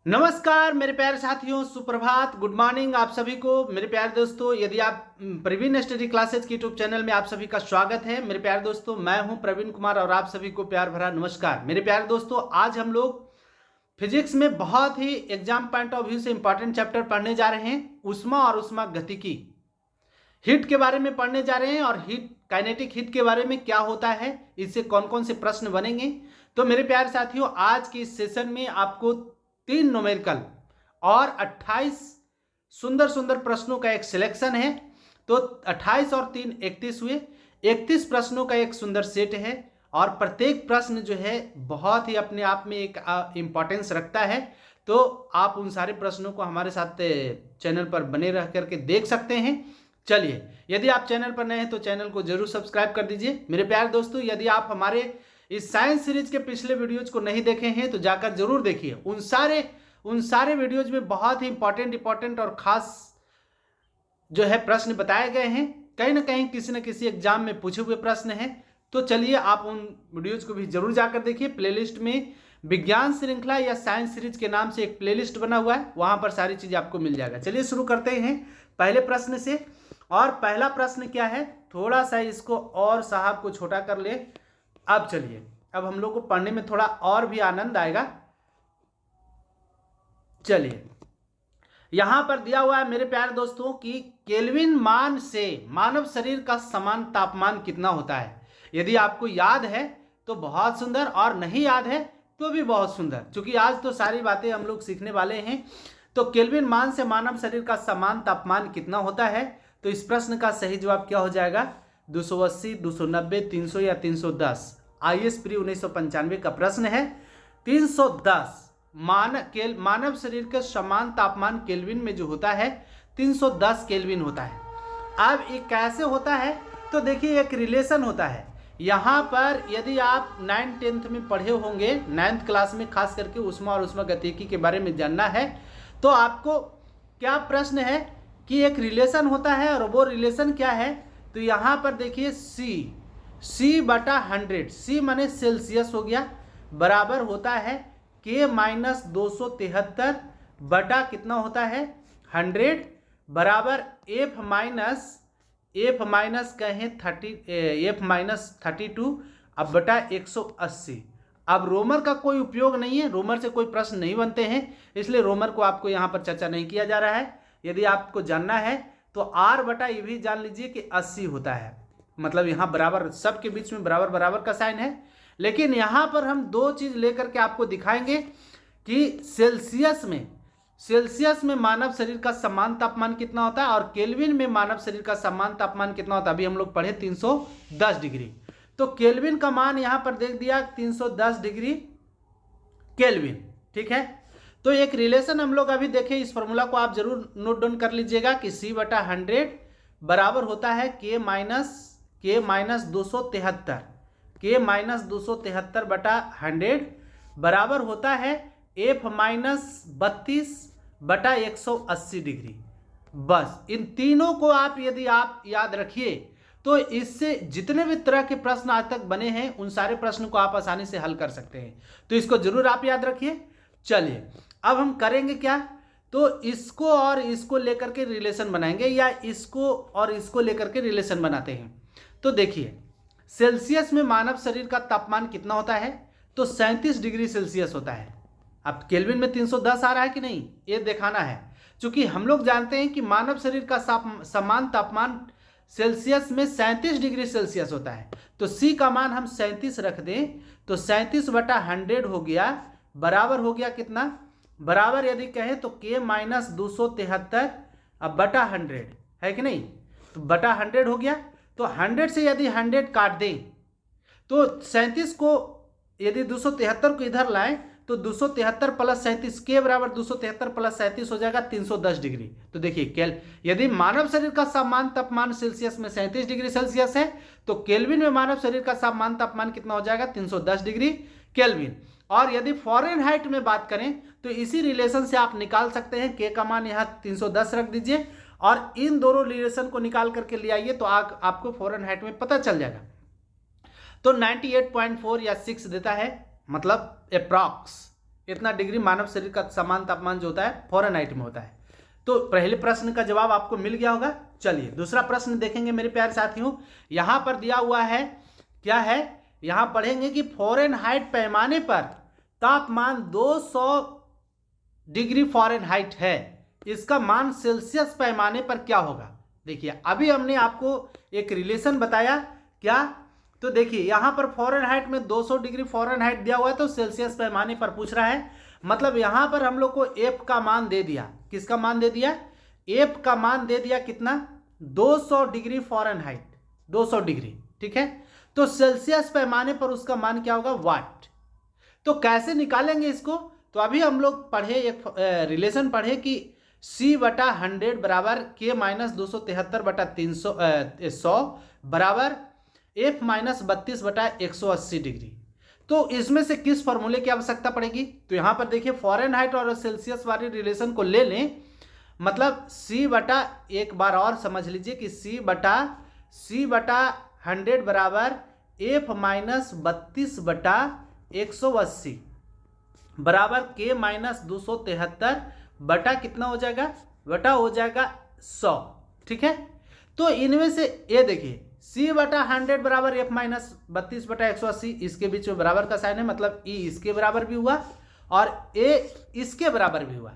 नमस्कार मेरे प्यारे साथियों, सुप्रभात, गुड मॉर्निंग आप सभी को। मेरे प्यारे दोस्तों, यदि आप प्रवीण स्टडी क्लासेज के यूट्यूब चैनल में आप सभी का स्वागत है। मेरे प्यारे दोस्तों, मैं हूं प्रवीण कुमार और आप सभी को प्यार भरा नमस्कार। मेरे प्यारे दोस्तों, आज हम लोग फिजिक्स में बहुत ही एग्जाम पॉइंट ऑफ व्यू से इंपॉर्टेंट चैप्टर पढ़ने जा रहे हैं। ऊष्मा और ऊष्मा गतिकी, हीट के बारे में पढ़ने जा रहे हैं और हीट काइनेटिक हीट के बारे में क्या होता है, इससे कौन कौन से प्रश्न बनेंगे। तो मेरे प्यारे साथियों, आज के इस सेशन में आपको 3 न्यूमेरिकल और 28 सुंदर सुंदर प्रश्नों का एक सिलेक्शन है। तो 28 और 3 31 हुए। 31 प्रश्नों का एक सुंदर सेट है और प्रत्येक प्रश्न जो है बहुत ही अपने आप में एक इम्पॉर्टेंस रखता है। तो आप उन सारे प्रश्नों को हमारे साथ चैनल पर बने रह करके देख सकते हैं। चलिए, यदि आप चैनल पर नए हैं तो चैनल को जरूर सब्सक्राइब कर दीजिए। मेरे प्यारे दोस्तों, यदि आप हमारे इस साइंस सीरीज के पिछले वीडियोज को नहीं देखे हैं तो जाकर जरूर देखिए। उन सारे वीडियोज में बहुत ही इंपॉर्टेंट और खास जो है प्रश्न बताए गए हैं। कहीं ना कहीं किसी न किसी एग्जाम में पूछे हुए प्रश्न हैं। तो चलिए, आप उन वीडियोज को भी जरूर जाकर देखिए। प्लेलिस्ट में विज्ञान श्रृंखला या साइंस सीरीज के नाम से एक प्लेलिस्ट बना हुआ है, वहां पर सारी चीजें आपको मिल जाएगा। चलिए शुरू करते हैं पहले प्रश्न से। और पहला प्रश्न क्या है, थोड़ा सा इसको और साहब को छोटा कर ले। अब चलिए, अब हम लोग को पढ़ने में थोड़ा और भी आनंद आएगा। चलिए, यहां पर दिया हुआ है मेरे प्यारे दोस्तों कि केल्विन मान से मानव शरीर का समान तापमान कितना होता है। यदि आपको याद है तो बहुत सुंदर, और नहीं याद है तो भी बहुत सुंदर, क्योंकि आज तो सारी बातें हम लोग सीखने वाले हैं। तो केल्विन मान से मानव शरीर का समान तापमान कितना होता है, तो इस प्रश्न का सही जवाब क्या हो जाएगा? 280, 290, 300 या 310। आईएएस प्री 1995 का प्रश्न है। 310 मानव शरीर के समान तापमान केल्विन में जो होता है 310 केल्विन होता है। अब ये कैसे होता है, तो देखिए एक रिलेशन होता है यहाँ पर। यदि आप 9th 10th में पढ़े होंगे, 9th क्लास में खास करके ऊष्मा और ऊष्मा गतिकी के बारे में जानना है, तो आपको क्या प्रश्न है कि एक रिलेशन होता है। और वो रिलेशन क्या है, तो यहाँ पर देखिए C बटा 100, C माने सेल्सियस हो गया, बराबर होता है K माइनस 273 बटा कितना होता है 100, बराबर F माइनस कहें 32 अब बटा 180। अब रोमर का कोई उपयोग नहीं है, रोमर से कोई प्रश्न नहीं बनते हैं, इसलिए रोमर को आपको यहाँ पर चर्चा नहीं किया जा रहा है। यदि आपको जानना है तो R बटा ये भी जान लीजिए कि 80 होता है। मतलब यहाँ बराबर, सबके बीच में बराबर बराबर का साइन है। लेकिन यहाँ पर हम दो चीज लेकर के आपको दिखाएंगे कि सेल्सियस में मानव शरीर का समान तापमान कितना होता है और केल्विन में मानव शरीर का समान तापमान कितना होता है। अभी हम लोग पढ़े 310 डिग्री, तो केल्विन का मान यहाँ पर देख दिया 310 डिग्री केल्विन, ठीक है। तो एक रिलेशन हम लोग अभी देखें, इस फॉर्मूला को आप जरूर नोट डाउन कर लीजिएगा कि C बटा 100 बराबर होता है K माइनस 273 बटा 100 बराबर होता है F माइनस 32 बटा 180 डिग्री। बस इन तीनों को यदि आप याद रखिए तो इससे जितने भी तरह के प्रश्न आज तक बने हैं उन सारे प्रश्न को आप आसानी से हल कर सकते हैं। तो इसको जरूर आप याद रखिए। चलिए, अब हम करेंगे क्या, तो इसको और इसको लेकर के रिलेशन बनाएंगे, या इसको और इसको लेकर के रिलेशन बनाते हैं। तो देखिए, सेल्सियस में मानव शरीर का तापमान कितना होता है, तो 37 डिग्री सेल्सियस होता है। अब केल्विन में 310 आ रहा है कि नहीं, ये दिखाना है। क्योंकि हम लोग जानते हैं कि मानव शरीर का समान तापमान सेल्सियस में 37 डिग्री सेल्सियस होता है। तो C का मान हम 37 रख दें तो 37 बटा 100 हो गया, बराबर हो गया कितना, बराबर यदि कहें तो K माइनस 273 अब बटा 100 है कि नहीं, तो बटा 100 हो गया। तो 100 से यदि 100 काट दें तो 37 को यदि 273 को इधर लाएं तो 273 प्लस 37 के बराबर 273 प्लस 37 हो जाएगा 310 डिग्री। तो देखिए, यदि मानव शरीर का समान तापमान सेल्सियस में 37 डिग्री सेल्सियस है तो केल्विन में मानव शरीर का समान तापमान कितना हो जाएगा 310 डिग्री केल्विन। और यदि फ़ारेनहाइट में बात करें तो इसी रिलेशन से आप निकाल सकते हैं। के का मान यहाँ 310 रख दीजिए और इन दोनों रिलेशन को निकाल करके ले आइए तो आपको फ़ारेनहाइट में पता चल जाएगा। तो 98.4 या 6 देता है, मतलब अप्रॉक्स इतना डिग्री मानव शरीर का समान तापमान जो होता है फ़ारेनहाइट में होता है। तो पहले प्रश्न का जवाब आपको मिल गया होगा। चलिए दूसरा प्रश्न देखेंगे मेरे प्यारे साथियों। यहाँ पर दिया हुआ है, क्या है, यहाँ पढ़ेंगे कि फ़ारेनहाइट पैमाने पर तापमान 200 डिग्री फ़ारेनहाइट है, इसका मान सेल्सियस पैमाने पर क्या होगा। देखिए अभी हमने आपको एक रिलेशन बताया, क्या, तो देखिए यहाँ पर फ़ारेनहाइट में 200 डिग्री फ़ारेनहाइट दिया हुआ है, तो सेल्सियस पैमाने पर पूछ रहा है। मतलब यहाँ पर हम लोग को एफ का मान दे दिया, किसका मान दे दिया, एफ का मान दे दिया कितना, 200 डिग्री फ़ारेनहाइट, 200 डिग्री, ठीक है। तो सेल्सियस पैमाने पर उसका मान क्या होगा, वाट। तो कैसे निकालेंगे इसको, तो अभी हम लोग पढ़े एक रिलेशन पढ़े कि C/100 बराबर K-273/300 बराबर F-32/180 डिग्री। तो इसमें से किस फॉर्मूले की आवश्यकता पड़ेगी, तो यहाँ पर देखिए फ़ारेनहाइट और सेल्सियस वाले रिलेशन को ले लें। मतलब एक बार और समझ लीजिए कि C/100 बराबर F-32/180 बराबर K-273 बटा कितना हो जाएगा, बटा हो जाएगा 100, ठीक है। तो इनमें से ये देखिए C/100 बराबर F-32/180, इसके बीच में बराबर का साइन है, मतलब E इसके बराबर भी हुआ और A इसके बराबर भी हुआ,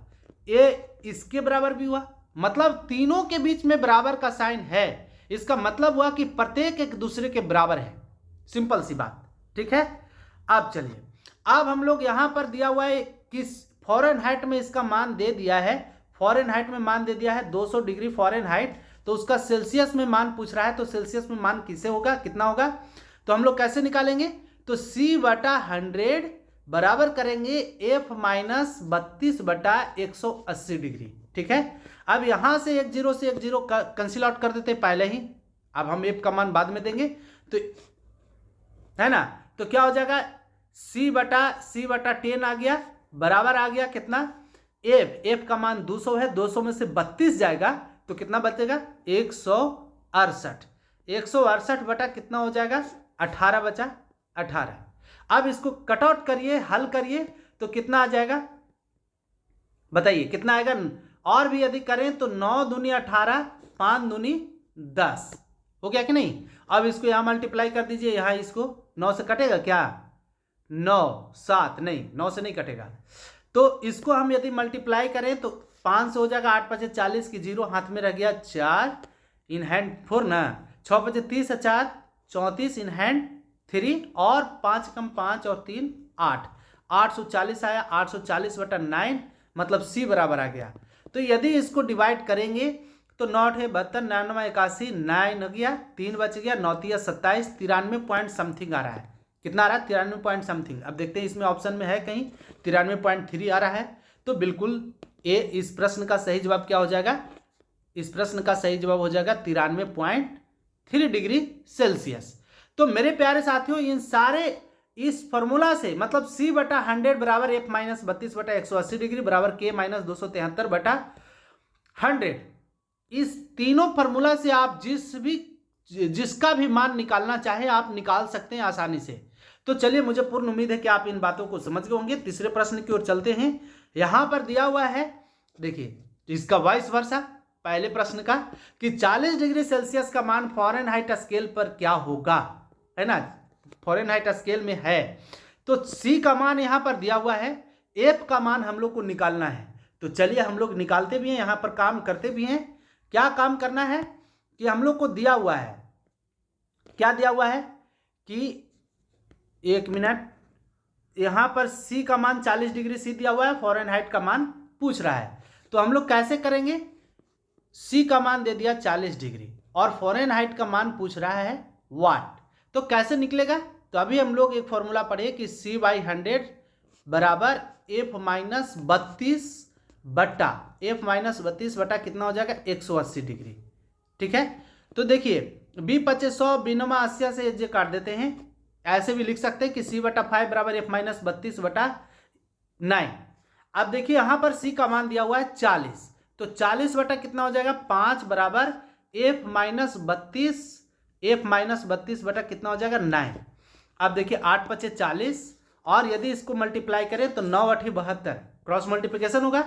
A इसके बराबर भी हुआ, मतलब तीनों के बीच में बराबर का साइन है। इसका मतलब हुआ कि प्रत्येक एक दूसरे के बराबर है, सिंपल सी बात, ठीक है। अब चलिए, अब हम लोग यहाँ पर दिया हुआ है कि फ़ारेनहाइट में इसका मान दे दिया है, फ़ारेनहाइट में मान दे दिया है 200 डिग्री फ़ारेनहाइट, तो उसका सेल्सियस में मान पूछ रहा है, तो सेल्सियस में मान किसे होगा, कितना होगा, तो हम लोग कैसे निकालेंगे, तो C/100 बराबर करेंगे F-32/180 डिग्री, ठीक है। अब यहाँ से एक जीरो से एक जीरो कैंसिल आउट कर देते पहले ही, अब हम F का मान बाद में देंगे, तो है ना, तो क्या हो जाएगा, C/10 आ गया, बराबर आ गया कितना, F का मान 200 है, 200 में से 32 जाएगा तो कितना बचेगा, 168, 168 बटा कितना हो जाएगा, 18 बचा 18। अब इसको कट आउट करिए, हल करिए, तो कितना आ जाएगा, बताइए कितना आएगा। और भी यदि करें तो 9 दूनी 18, 5 दूनी 10, हो गया कि नहीं। अब इसको यहाँ मल्टीप्लाई कर दीजिए, यहाँ इसको 9 से कटेगा क्या, 9 7 नहीं, 9 से नहीं कटेगा, तो इसको हम यदि मल्टीप्लाई करें तो 5 से हो जाएगा, 8 5 40 की 0 हाथ में रह गया, 4 इन हैंड 4 ना, 6 5 30 4 34 इन हैंड 3 और 5 कम 5 और 3 8, 840 आया, 840/9, मतलब C बराबर आ गया। तो यदि इसको डिवाइड करेंगे तो 9 है 72, 99 81, 9 हो गया, 3 बच गया, 9 3 27, 93 पॉइंट समथिंग आ रहा है, कितना आ रहा है, 93 पॉइंट समथिंग। अब देखते हैं इसमें ऑप्शन में है कहीं 93.3 आ रहा है, तो बिल्कुल ए इस प्रश्न का सही जवाब क्या हो जाएगा, इस प्रश्न का सही जवाब हो जाएगा 93.3 डिग्री सेल्सियस। तो मेरे प्यारे साथियों, इन सारे इस फॉर्मूला से मतलब C/100 बराबर F-32/180 डिग्री बराबर K-273/100, इस तीनों फॉर्मूला से आप जिसका भी मान निकालना चाहे आप निकाल सकते हैं आसानी से। तो चलिए, मुझे पूर्ण उम्मीद है कि आप इन बातों को समझ गए होंगे। तीसरे प्रश्न की ओर चलते हैं। यहां पर दिया हुआ है, देखिए इसका वाइस वर्सा पहले प्रश्न का, कि 40 डिग्री सेल्सियस का मान फ़ारेनहाइट स्केल पर क्या होगा, है ना, फ़ारेनहाइट स्केल में है। तो C का मान यहां पर दिया हुआ है, F का मान हम लोग को निकालना है। तो चलिए हम लोग निकालते भी हैं, यहां पर काम करते भी हैं। क्या काम करना है कि हम लोग को दिया हुआ है, क्या दिया हुआ है कि 1 मिनट, यहां पर C का मान 40 डिग्री C दिया हुआ है, फ़ारेनहाइट का मान पूछ रहा है। तो हम लोग कैसे करेंगे, C का मान दे दिया 40 डिग्री और फ़ारेनहाइट का मान पूछ रहा है वाट, तो कैसे निकलेगा। तो अभी हम लोग एक फॉर्मूला पढ़े कि C/100 बराबर F-32 बटा कितना हो जाएगा, 180 डिग्री, ठीक है। तो देखिए B25 100, B9 80 से ये काट देते हैं, ऐसे भी लिख सकते हैं कि C/5 बराबर F-32/9। अब देखिए यहाँ पर C का मान दिया हुआ है 40, तो 40 बटा कितना हो जाएगा, 5 बराबर F-32 बटा कितना हो जाएगा, 9। अब देखिए 8 5 40 और यदि इसको मल्टीप्लाई करें तो 9×8 = 72, क्रॉस मल्टीप्लिकेशन होगा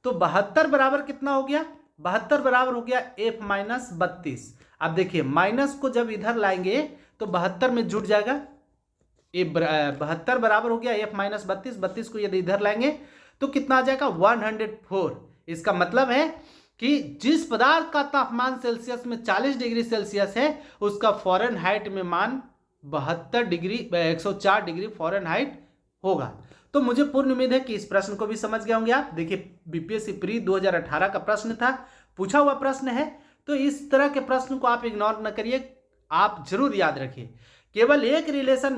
तो 72 बराबर कितना हो गया, 72 बराबर हो गया F-32। अब देखिए माइनस को जब इधर लाएंगे तो 72 में जुड़ जाएगा, ये 72 बराबर हो गया F-32, 32 को यदि इधर लाएंगे तो कितना आ जाएगा 104। इसका मतलब है कि जिस पदार्थ का तापमान सेल्सियस में 40 डिग्री सेल्सियस है उसका फ़ारेनहाइट में मान 104 डिग्री फ़ारेनहाइट होगा। तो मुझे पूर्ण उम्मीद है कि इस प्रश्न को भी समझ गए होंगे आप। देखिए बीपीएससी प्री 2018 का प्रश्न था, पूछा हुआ प्रश्न है, तो इस तरह के प्रश्न को आप इग्नोर न करिए, आप जरूर याद रखिए। केवल एक रिलेशन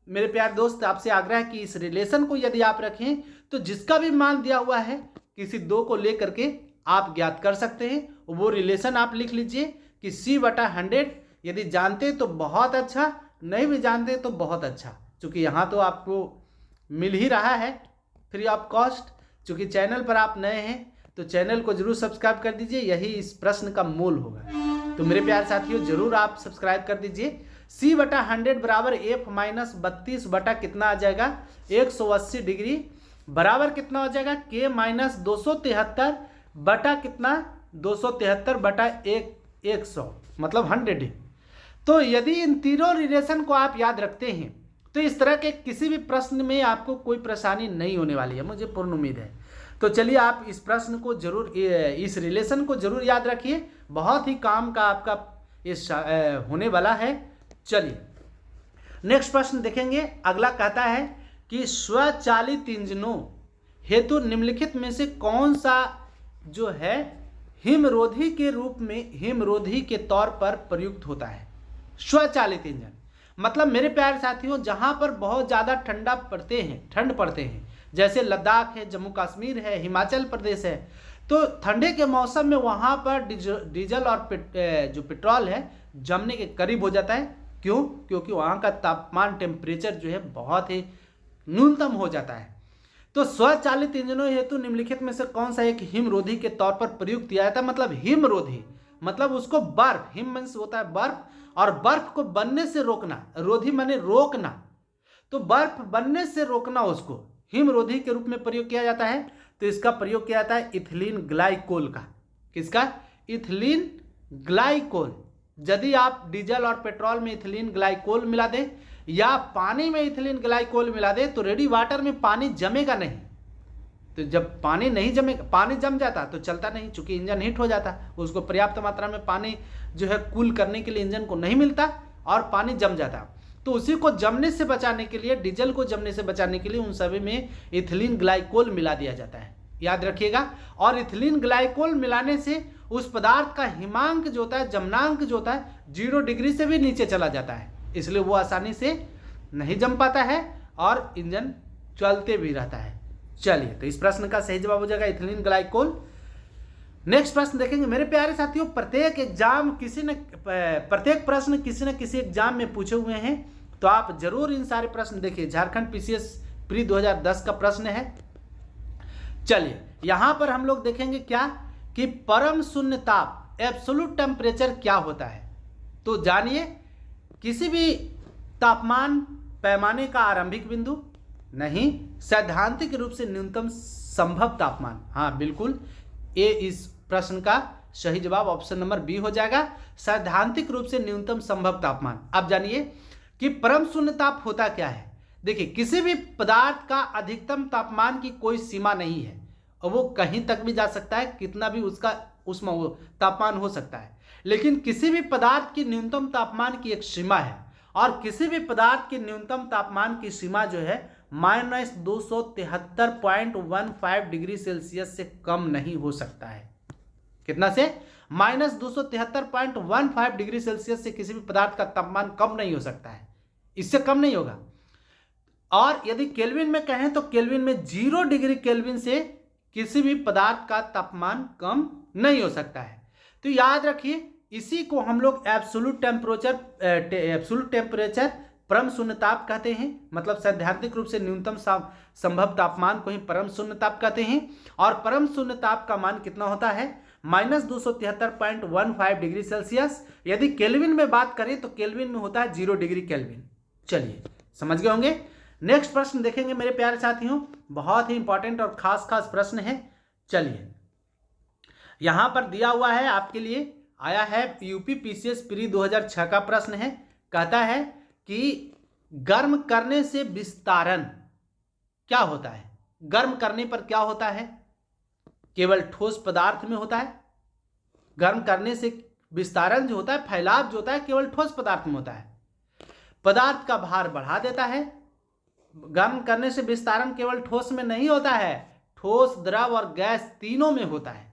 मेरे प्यारे दोस्त आपसे आग्रह है कि इस रिलेशन को यदि आप रखें तो जिसका भी मान दिया हुआ है किसी दो को लेकर के आप ज्ञात कर सकते हैं। वो रिलेशन आप लिख लीजिए कि C/100, यदि जानते तो बहुत अच्छा, नहीं भी जानते तो बहुत अच्छा, क्योंकि यहाँ तो आपको मिल ही रहा है फ्री ऑफ कॉस्ट। चूँकि चैनल पर आप नए हैं तो चैनल को जरूर सब्सक्राइब कर दीजिए, यही इस प्रश्न का मूल होगा। तो मेरे प्यारे साथियों जरूर आप सब्सक्राइब कर दीजिए। C/100 बराबर F-32 बटा कितना आ जाएगा 180 डिग्री बराबर कितना हो जाएगा K-273 बटा कितना 273 बटा 100 मतलब 100। तो यदि इन तीनों रिलेशन को आप याद रखते हैं तो इस तरह के किसी भी प्रश्न में आपको कोई परेशानी नहीं होने वाली है, मुझे पूर्ण उम्मीद है। तो चलिए आप इस प्रश्न को जरूर, इस रिलेशन को जरूर याद रखिए, बहुत ही काम का आपका इस होने वाला है। चलिए नेक्स्ट प्रश्न देखेंगे। अगला कहता है कि स्वचालित इंजनों हेतु निम्नलिखित में से कौन सा जो है हिमरोधी के रूप में, हिमरोधी के तौर पर प्रयुक्त होता है। स्वचालित इंजन मतलब मेरे प्यारे साथियों जहां पर बहुत ज़्यादा ठंड पड़ते हैं, जैसे लद्दाख है, जम्मू कश्मीर है, हिमाचल प्रदेश है, तो ठंडे के मौसम में वहां पर डीजल और जो पेट्रोल है जमने के करीब हो जाता है। क्यों? क्योंकि वहाँ का तापमान, टेम्परेचर जो है बहुत ही न्यूनतम हो जाता है। तो स्वचालित इंजनों हेतु निम्नलिखित में से कौन सा एक हिमरोधी के तौर पर प्रयुक्त किया जाता है। मतलब हिमरोधी मतलब उसको बर्फ, हिम मीन्स होता है बर्फ, और बर्फ को बनने से रोकना, रोधी माने रोकना, तो बर्फ बनने से रोकना उसको हिमरोधी के रूप में प्रयोग किया जाता है। तो इसका प्रयोग किया जाता है इथिलीन ग्लाइकोल का। किसका? Ethylene glycol. यदि आप डीजल और पेट्रोल में इथिलीन ग्लाइकोल मिला दें या पानी में इथिलीन ग्लाइकोल मिला दें तो रेडी वाटर में पानी जमेगा नहीं। तो जब पानी नहीं जमेगा, पानी जम जाता तो चलता नहीं, चूंकि इंजन हीट हो जाता, उसको पर्याप्त मात्रा में पानी जो है कूल करने के लिए इंजन को नहीं मिलता और पानी जम जाता। तो उसी को जमने से बचाने के लिए, डीजल को जमने से बचाने के लिए उन सभी में इथिलीन ग्लाइकोल मिला दिया जाता है, याद रखिएगा। और इथिलीन ग्लाइकोल मिलाने से उस पदार्थ का हिमांक जो होता है, जमनांक जो होता है 0 डिग्री से भी नीचे चला जाता है, इसलिए वो आसानी से नहीं जम पाता है और इंजन चलते भी रहता है। चलिए तो इस प्रश्न का सही जवाब हो जाएगा इथिलीन ग्लाइकोल। नेक्स्ट प्रश्न देखेंगे मेरे प्यारे साथियों। प्रत्येक प्रश्न किसी न किसी एग्जाम में पूछे हुए हैं, तो आप जरूर इन सारे प्रश्न देखिए। झारखंड पीसीएस प्री 2010 का प्रश्न है। चलिए यहां पर हम लोग देखेंगे क्या कि परम शून्य ताप, एब्सोल्यूट टेम्परेचर क्या होता है। तो जानिए, किसी भी तापमान पैमाने का आरंभिक बिंदु नहीं, सैद्धांतिक रूप से न्यूनतम संभव तापमान। हाँ बिल्कुल, ए इस प्रश्न का सही जवाब ऑप्शन नंबर बी हो जाएगा, सैद्धांतिक रूप से न्यूनतम संभव तापमान। अब जानिए कि परम शून्य ताप होता क्या है। देखिए, किसी भी पदार्थ का अधिकतम तापमान की कोई सीमा नहीं है और वो कहीं तक भी जा सकता है, कितना भी उसका उसमें तापमान हो सकता है, लेकिन किसी भी पदार्थ की न्यूनतम तापमान की एक सीमा है और किसी भी पदार्थ की न्यूनतम तापमान की सीमा जो है -273.15 डिग्री सेल्सियस से कम नहीं हो सकता है। कितना से? -273.15 डिग्री सेल्सियस से किसी भी पदार्थ का तापमान कम नहीं हो सकता है, इससे कम नहीं होगा। और यदि केल्विन में कहें तो केल्विन में 0 डिग्री केल्विन से किसी भी पदार्थ का तापमान कम नहीं हो सकता है। तो याद रखिए, इसी को हम लोग एब्सोल्यूट टेम्परेचर परम शून्य ताप कहते हैं। मतलब सैद्धांतिक रूप से न्यूनतम संभव तापमान को ही परम शून्य ताप कहते हैं। और परम शून्य ताप का मान कितना होता है? -273.15 डिग्री सेल्सियस। यदि केल्विन में बात करें तो केल्विन में होता है 0 डिग्री केल्विन। चलिए समझ गए होंगे। नेक्स्ट प्रश्न देखेंगे मेरे प्यारे साथियों, बहुत ही इंपॉर्टेंट और खास खास प्रश्न है। चलिए यहां पर दिया हुआ है आपके लिए, आया है यूपी पीसीएस प्री 2006 का प्रश्न है। कहता है कि गर्म करने से विस्तारण क्या होता है? गर्म करने पर क्या होता है? केवल ठोस पदार्थ में होता है। गर्म करने से विस्तारण जो होता है, फैलाव जो होता है, केवल ठोस पदार्थ में होता है। पदार्थ का भार बढ़ा देता है। गर्म करने से विस्तारण केवल ठोस में नहीं होता है, ठोस, द्रव और गैस तीनों में होता है।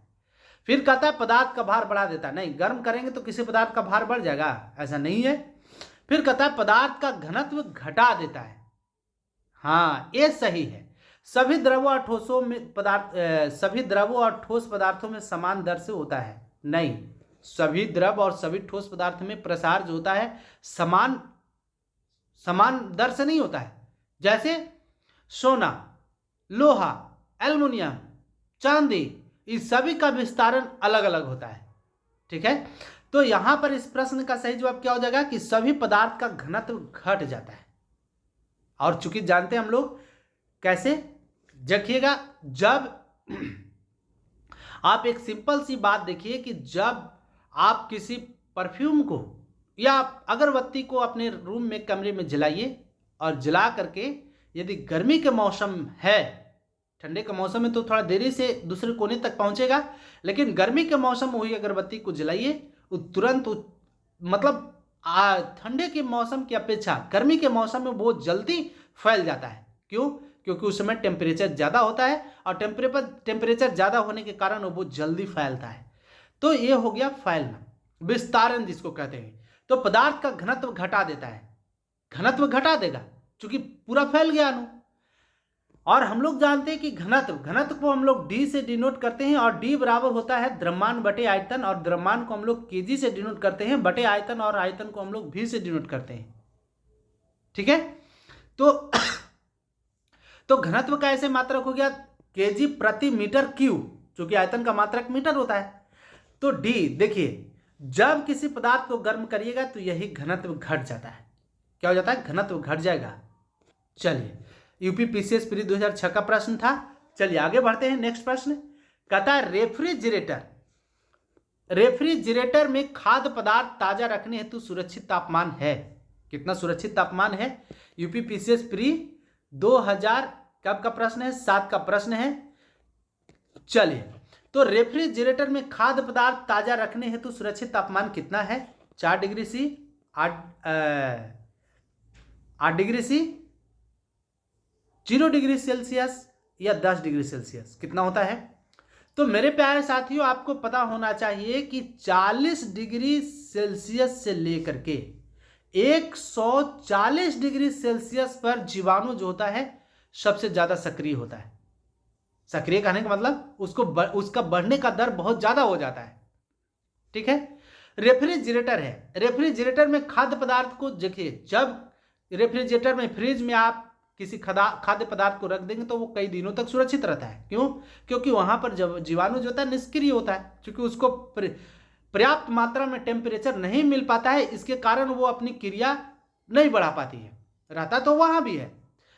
फिर कहता है पदार्थ का भार बढ़ा देता है। नहीं, गर्म करेंगे तो किसी पदार्थ का भार बढ़ जाएगा, ऐसा नहीं है। फिर कहता है पदार्थ का घनत्व घटा देता है। हाँ, ये सही है। सभी द्रवों और ठोसों में सभी द्रवों और ठोस पदार्थों में समान दर से होता है। नहीं, सभी द्रव और सभी ठोस पदार्थ में प्रसार जो होता है समान दर से नहीं होता है। जैसे सोना, लोहा, एल्युमिनियम, चांदी, इस सभी का विस्तारण अलग अलग होता है। ठीक है, तो यहां पर इस प्रश्न का सही जवाब क्या हो जाएगा कि सभी पदार्थ का घनत्व घट जाता है। और चूंकि जानते हैं हम लोग कैसे, देखिएगा, जब आप एक सिंपल सी बात देखिए कि जब आप किसी परफ्यूम को या अगरबत्ती को अपने रूम में, कमरे में जलाइए और जला करके, यदि गर्मी के मौसम है, ठंडे के मौसम में तो थोड़ा देरी से दूसरे कोने तक पहुंचेगा, लेकिन गर्मी के मौसम में हुई अगरबत्ती को जलाइए, तुरंत मतलब ठंडे के मौसम की अपेक्षा गर्मी के मौसम में बहुत जल्दी फैल जाता है। क्यों? क्योंकि उस समय टेम्परेचर ज़्यादा होता है और टेम्परेचर ज़्यादा होने के कारण वो बहुत जल्दी फैलता है। तो ये हो गया फैलना, विस्तारण जिसको कहते हैं। तो पदार्थ का घनत्व घटा देता है, घनत्व घटा देगा क्योंकि पूरा फैल गया अणु। और हम लोग जानते हैं कि घनत्व को हम लोग डी से डिनोट करते हैं, और डी बराबर होता है द्रव्यमान बटे आयतन, और द्रव्यमान को हम लोग केजी से डिनोट करते हैं बटे आयतन, और आयतन को हम लोग भी से डिनोट करते हैं। ठीक है, तो घनत्व का ऐसे मात्रक हो गया केजी प्रति मीटर क्यूब, क्योंकि आयतन का मात्रक मीटर होता है। तो डी, देखिए, जब किसी पदार्थ को गर्म करिएगा तो यही घनत्व घट जाता है। क्या हो जाता है? घनत्व घट जाएगा। चलिए, यूपी पीसीएस प्री 2006 का प्रश्न था। चलिए आगे बढ़ते हैं। नेक्स्ट प्रश्न कहता है रेफ्रिजरेटर में खाद्य पदार्थ ताजा रखने हेतु सुरक्षित तापमान है। कितना सुरक्षित तापमान है? यूपी पीसीएस प्री 2000 कब का प्रश्न है? 7 का प्रश्न है। चलिए, तो रेफ्रिजरेटर में खाद्य पदार्थ ताजा रखने हेतु सुरक्षित तापमान कितना है? 4 degree C, 8 degree C, 0 degree Celsius या 10 डिग्री सेल्सियस, कितना होता है? तो मेरे प्यारे साथियों, आपको पता होना चाहिए कि 40 डिग्री सेल्सियस से लेकर के 140 डिग्री सेल्सियस पर जीवाणु जो होता है सबसे ज्यादा सक्रिय होता है। सक्रिय कहने का मतलब उसका बढ़ने का दर बहुत ज्यादा हो जाता है। ठीक है, रेफ्रिजरेटर है। रेफ्रिजरेटर में खाद्य पदार्थ को देखिए, जब रेफ्रिजरेटर में, फ्रिज में आप किसी खाद्य पदार्थ को रख देंगे तो वो कई दिनों तक सुरक्षित रहता है। क्यों? क्योंकि वहां पर जब जीवाणु जो होता है निष्क्रिय होता है, क्योंकि उसको पर्याप्त मात्रा में टेम्परेचर नहीं मिल पाता है, इसके कारण वो अपनी क्रिया नहीं बढ़ा पाती है। रहता तो वहां भी है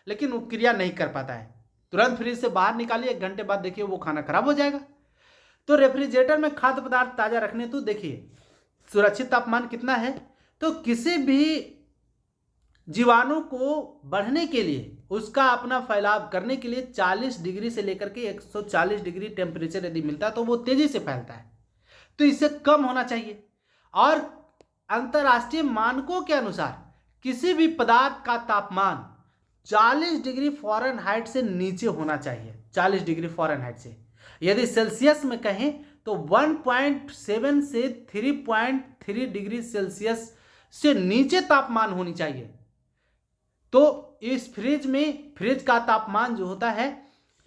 लेकिन वो क्रिया नहीं कर पाता है। तुरंत फ्रिज से बाहर निकालिए, 1 घंटे बाद देखिए वो खाना खराब हो जाएगा। तो रेफ्रिजरेटर में खाद्य पदार्थ ताजा रखने तो देखिए सुरक्षित तापमान कितना है? तो किसी भी जीवाणु को बढ़ने के लिए, उसका अपना फैलाव करने के लिए 40 डिग्री से लेकर के 140 डिग्री टेम्परेचर यदि मिलता है तो वो तेजी से फैलता है। तो इससे कम होना चाहिए। और अंतर्राष्ट्रीय मानकों के अनुसार किसी भी पदार्थ का तापमान 40 डिग्री फ़ारेनहाइट से नीचे होना चाहिए। 40 डिग्री फ़ारेनहाइट से, यदि सेल्सियस में कहें तो 1.7 से 3.3 डिग्री सेल्सियस से नीचे तापमान होनी चाहिए। तो इस फ्रिज का तापमान जो होता है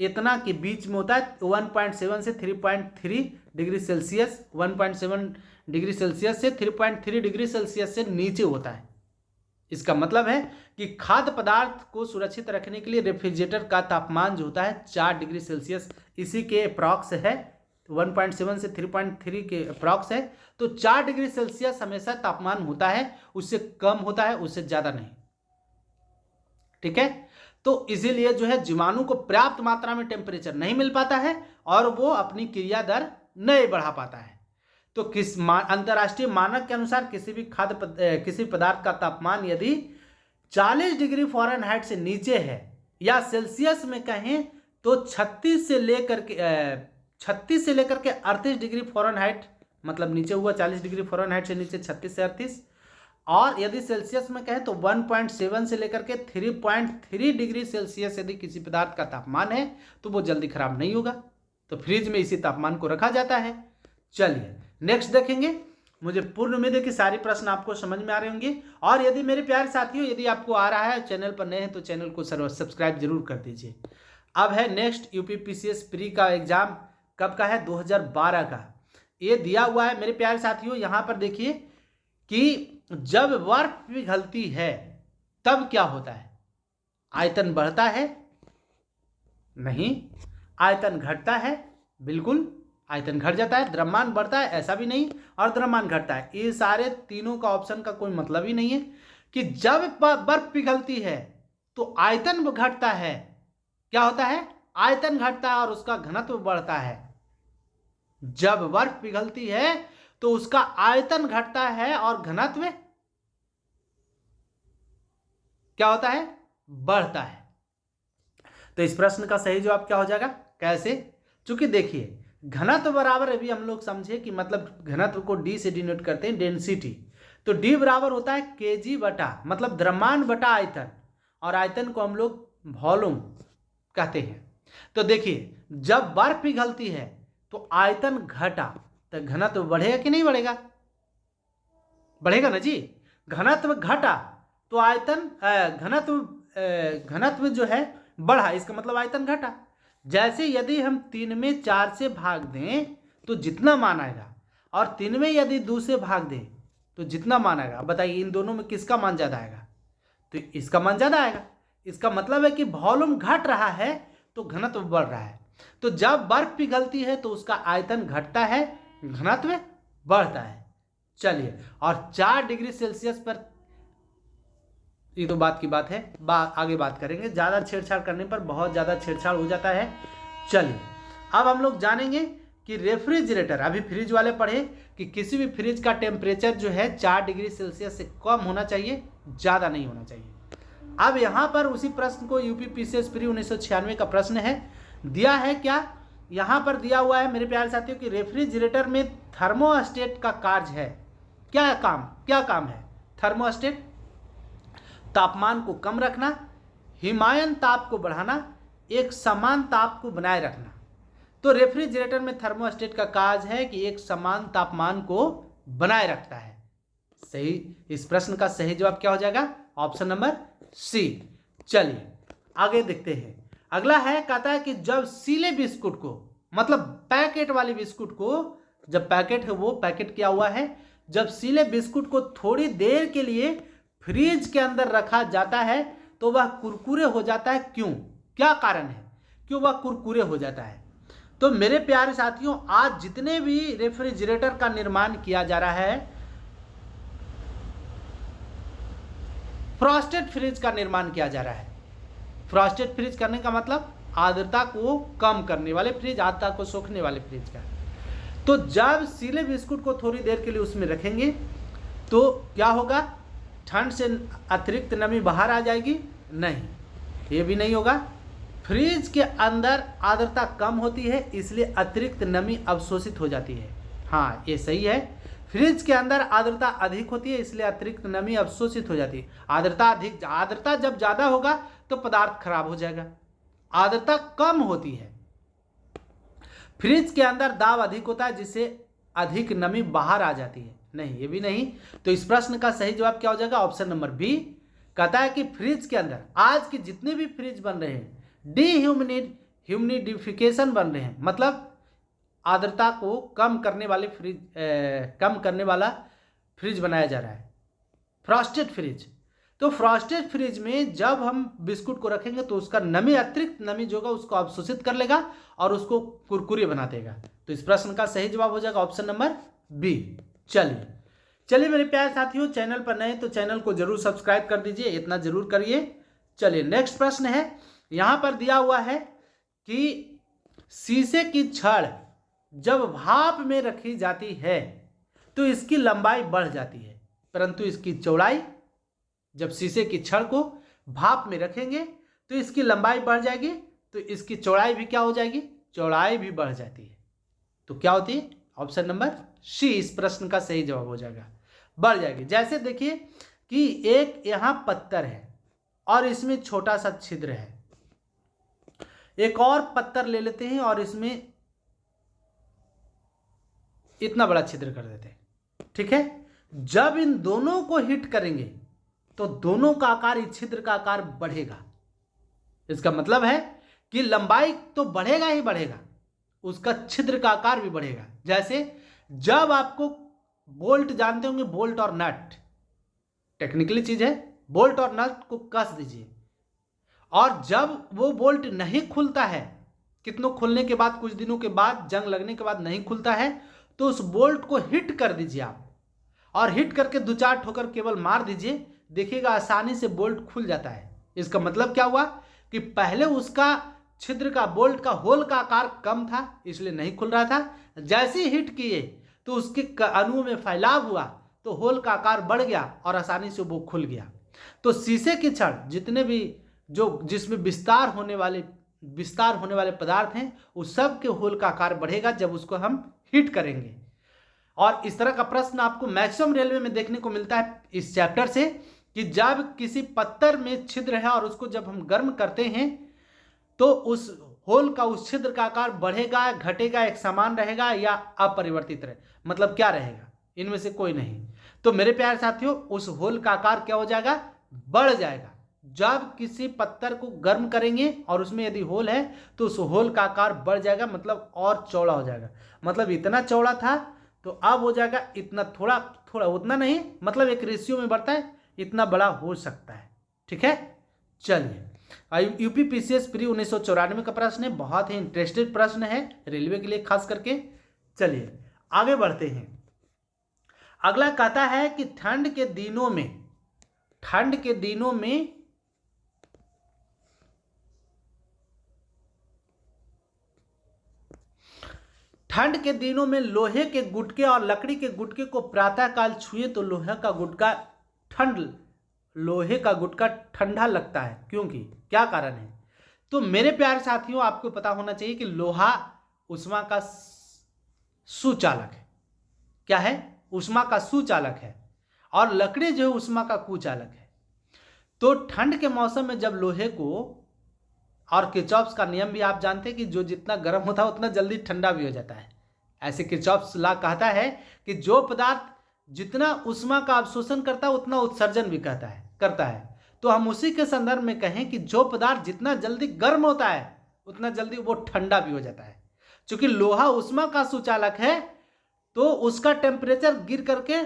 इतना के बीच में होता है, 1.7 से 3.3 डिग्री सेल्सियस, 1.7 डिग्री सेल्सियस से 3.3 डिग्री सेल्सियस से नीचे होता है। इसका मतलब है कि खाद्य पदार्थ को सुरक्षित रखने के लिए रेफ्रिजरेटर का तापमान जो होता है 4 डिग्री सेल्सियस, इसी के अप्रॉक्स है, 1.7 से 3.3 के अप्रॉक्स है। तो 4 डिग्री सेल्सियस हमेशा तापमान होता है, उससे कम होता है, उससे ज़्यादा नहीं। ठीक है, तो इसीलिए जो है जीवाणु को पर्याप्त मात्रा में टेम्परेचर नहीं मिल पाता है और वो अपनी क्रिया दर नहीं बढ़ा पाता है। तो अंतर्राष्ट्रीय मानक के अनुसार किसी पदार्थ का तापमान यदि 40 डिग्री फ़ारेनहाइट से नीचे है या सेल्सियस में कहें तो 36 से लेकर के 38 डिग्री फ़ारेनहाइट, मतलब नीचे हुआ 40 डिग्री फ़ारेनहाइट से नीचे 36 से 38, और यदि सेल्सियस में कहें तो 1.7 से लेकर के 3.3 डिग्री सेल्सियस यदि किसी पदार्थ का तापमान है तो वो जल्दी खराब नहीं होगा। तो फ्रिज में इसी तापमान को रखा जाता है। चलिए नेक्स्ट देखेंगे। मुझे पूर्ण उम्मीद है कि सारे प्रश्न आपको समझ में आ रहे होंगे। और यदि मेरे प्यारे साथियों, यदि आपको आ रहा है, चैनल पर नए हैं तो चैनल को सब्सक्राइब जरूर कर दीजिए। अब है नेक्स्ट UPPCS प्री का एग्जाम कब का है? 2012 का। ये दिया हुआ है मेरे प्यारे साथियों। यहाँ पर देखिए कि जब बर्फ पिघलती है तब क्या होता है? आयतन बढ़ता है? नहीं। आयतन घटता है? बिल्कुल आयतन घट जाता है। द्रव्यमान बढ़ता है? ऐसा भी नहीं। और द्रव्यमान घटता है? ये सारे तीनों का ऑप्शन का कोई मतलब ही नहीं है कि जब बर्फ पिघलती है तो आयतन घटता है। क्या होता है? आयतन घटता है और उसका घनत्व बढ़ता है। जब बर्फ पिघलती है तो उसका आयतन घटता है और घनत्व क्या होता है? बढ़ता है। तो इस प्रश्न का सही जवाब क्या हो जाएगा? कैसे? चूंकि देखिए घनत्व बराबर, अभी हम लोग समझे कि मतलब घनत्व को D से डिनोट करते हैं, डेंसिटी। तो D बराबर होता है kg बटा, मतलब द्रव्यमान बटा आयतन, और आयतन को हम लोग वॉल्यूम कहते हैं। तो देखिए जब बर्फ पिघलती है तो आयतन घटा तो घनत्व बढ़ेगा कि नहीं बढ़ेगा? बढ़ेगा ना जी। घनत्व घटा तो आयतन घनत्व जो है बढ़ा, इसका मतलब आयतन घटा। जैसे यदि हम 3 में 4 से भाग दें तो जितना मान आएगा, और 3 में यदि 2 से भाग दें तो जितना मान आएगा। बताइए इन दोनों में किसका मान ज़्यादा आएगा? तो इसका मान ज़्यादा आएगा। इसका मतलब है कि वॉल्यूम घट रहा है तो घनत्व बढ़ रहा है। तो जब बर्फ पिघलती है तो उसका आयतन घटता है, घनत्व बढ़ता है। चलिए, और 4 डिग्री सेल्सियस पर, ये तो बात की बात है, आगे बात करेंगे। ज़्यादा छेड़छाड़ करने पर बहुत ज़्यादा छेड़छाड़ हो जाता है। चलिए अब हम लोग जानेंगे कि रेफ्रिजरेटर, अभी फ्रिज वाले पढ़े कि किसी भी फ्रिज का टेम्परेचर जो है 4 डिग्री सेल्सियस से कम होना चाहिए, ज़्यादा नहीं होना चाहिए। अब यहाँ पर उसी प्रश्न को UPPCS प्री 1996 का प्रश्न है, दिया है क्या? यहाँ पर दिया हुआ है मेरे प्यारे साथियों कि रेफ्रिजरेटर में थर्मोस्टेट का कार्य है। क्या काम है? थर्मोस्टेट तापमान को कम रखना, हिमायन ताप को बढ़ाना, एक समान ताप को बनाए रखना। तो रेफ्रिजरेटर में थर्मोस्टेट का कार्य है कि एक समान तापमान को बनाए रखता है। सही, इस प्रश्न का सही जवाब क्या हो जाएगा? Option number C। चलिए आगे देखते हैं। अगला है, कहता है कि जब सीले बिस्कुट को, मतलब पैकेट वाले बिस्कुट को, जब पैकेट है वो पैकेट क्या हुआ है, जब सीले बिस्कुट को थोड़ी देर के लिए फ्रिज के अंदर रखा जाता है तो वह कुरकुरे हो जाता है। क्यों? क्या कारण है क्यों वह कुरकुरे हो जाता है? तो मेरे प्यारे साथियों, आज जितने भी रेफ्रिजरेटर का निर्माण किया जा रहा है, फ्रॉस्टेड फ्रिज का निर्माण किया जा रहा है। फ्रॉस्टेड फ्रिज करने का मतलब आर्द्रता को कम करने वाले फ्रिज, आर्द्रता को सोखने वाले फ्रिज का। तो जब सीले बिस्कुट को थोड़ी देर के लिए उसमें रखेंगे तो क्या होगा? ठंड से अतिरिक्त नमी बाहर आ जाएगी? नहीं, ये भी नहीं होगा। फ्रिज के अंदर आर्द्रता कम होती है, इसलिए अतिरिक्त नमी अवशोषित हो जाती है। हाँ, ये सही है। फ्रिज के अंदर आर्द्रता अधिक होती है, इसलिए अतिरिक्त नमी अवशोषित हो जाती है। आर्द्रता जब ज़्यादा होगा तो पदार्थ खराब हो जाएगा। आर्द्रता कम होती है, फ्रिज के अंदर दाब अधिक होता है, जिससे अधिक नमी बाहर आ जाती है। नहीं, ये भी नहीं। तो इस प्रश्न का सही जवाब क्या हो जाएगा? Option number B। कहता है कि फ्रिज के अंदर आज के जितने भी फ्रिज बन रहे हैं, ह्यूमिडिफिकेशन बन रहे हैं, मतलब आर्द्रता को कम करने वाला फ्रिज बनाया जा रहा है, फ्रॉस्टेड फ्रिज। तो फ्रॉस्टेड फ्रिज में जब हम बिस्कुट को रखेंगे तो उसका नमी, अतिरिक्त नमी जो होगा उसको अवशोषित कर लेगा और उसको कुरकुरे बना देगा। तो इस प्रश्न का सही जवाब हो जाएगा ऑप्शन नंबर B। चलिए मेरे प्यारे साथियों, चैनल पर नए तो चैनल को जरूर सब्सक्राइब कर दीजिए, इतना जरूर करिए। चलिए नेक्स्ट प्रश्न है, यहां पर दिया हुआ है कि शीशे की छड़ जब भाप में रखी जाती है तो इसकी लंबाई बढ़ जाती है, परंतु इसकी चौड़ाई, जब शीशे की छड़ को भाप में रखेंगे तो इसकी लंबाई बढ़ जाएगी, तो इसकी चौड़ाई भी क्या हो जाएगी, चौड़ाई भी बढ़ जाती है। तो क्या होती है, ऑप्शन नंबर सी इस प्रश्न का सही जवाब हो जाएगा, बढ़ जाएगी। जैसे देखिए कि एक यहां पत्थर है और इसमें छोटा सा छिद्र है, एक और पत्थर ले लेते हैं और इसमें इतना बड़ा छिद्र कर देते हैं, ठीक है। जब इन दोनों को हिट करेंगे तो दोनों का आकार, इस छिद्र का आकार बढ़ेगा। इसका मतलब है कि लंबाई तो बढ़ेगा ही बढ़ेगा, उसका छिद्र का आकार भी बढ़ेगा। जैसे जब आपको बोल्ट जानते होंगे, बोल्ट और नट, टेक्निकली चीज है, बोल्ट और नट को कस दीजिए और जब वो बोल्ट नहीं खुलता है, कितनों खुलने के बाद, कुछ दिनों के बाद, जंग लगने के बाद नहीं खुलता है, तो उस बोल्ट को हिट कर दीजिए आप, और हिट करके 2-4 ठोकर केवल मार दीजिए, देखिएगा आसानी से बोल्ट खुल जाता है। इसका मतलब क्या हुआ कि पहले उसका छिद्र का, बोल्ट का होल का आकार कम था, इसलिए नहीं खुल रहा था। जैसे ही हिट किए तो उसके अणुओं में फैलाव हुआ तो होल का आकार बढ़ गया और आसानी से वो खुल गया। तो शीशे की छड़ जितने भी जो जिसमें विस्तार होने वाले पदार्थ हैं, उस सब के होल का आकार बढ़ेगा जब उसको हम हिट करेंगे। और इस तरह का प्रश्न आपको मैक्सिमम रेलवे में देखने को मिलता है इस चैप्टर से, कि जब किसी पत्थर में छिद्र है और उसको जब हम गर्म करते हैं तो उस होल का, उस छिद्र का आकार बढ़ेगा, घटेगा, एक समान रहेगा या अपरिवर्तित रहे, मतलब क्या रहेगा, इनमें से कोई नहीं। तो मेरे प्यारे साथियों, उस होल का आकार क्या हो जाएगा, बढ़ जाएगा। जब किसी पत्थर को गर्म करेंगे और उसमें यदि होल है तो उस होल का आकार बढ़ जाएगा, मतलब और चौड़ा हो जाएगा। मतलब इतना चौड़ा था तो अब हो जाएगा इतना, थोड़ा थोड़ा, उतना नहीं, मतलब एक रेशियो में बढ़ता है, इतना बड़ा हो सकता है, ठीक है। चलिए, यूपी पीसीएस प्री 1994 का प्रश्न है, बहुत ही इंटरेस्टेड प्रश्न है रेलवे के लिए खास करके। चलिए आगे बढ़ते हैं। अगला कहता है कि ठंड के दिनों में लोहे के गुटके और लकड़ी के गुटके को प्रातःकाल छुए तो लोहे का गुटका ठंडा लगता है, क्योंकि क्या कारण है। तो मेरे प्यारे साथियों, आपको पता होना चाहिए कि लोहा ऊष्मा का सुचालक है। क्या है, ऊष्मा का सुचालक है, और लकड़ी जो है ऊष्मा का कुचालक है। तो ठंड के मौसम में जब लोहे को, और किरचॉफ्स का नियम भी आप जानते हैं कि जो जितना गर्म होता है उतना जल्दी ठंडा भी हो जाता है। ऐसे किरचॉफ्स लॉ कहता है कि जो पदार्थ जितना ऊष्मा का अवशोषण करता है उतना उत्सर्जन भी करता है। तो हम उसी के संदर्भ में कहें कि जो पदार्थ जितना जल्दी गर्म होता है उतना जल्दी वो ठंडा भी हो जाता है। चूंकि लोहा ऊष्मा का सुचालक है तो उसका टेम्परेचर गिर करके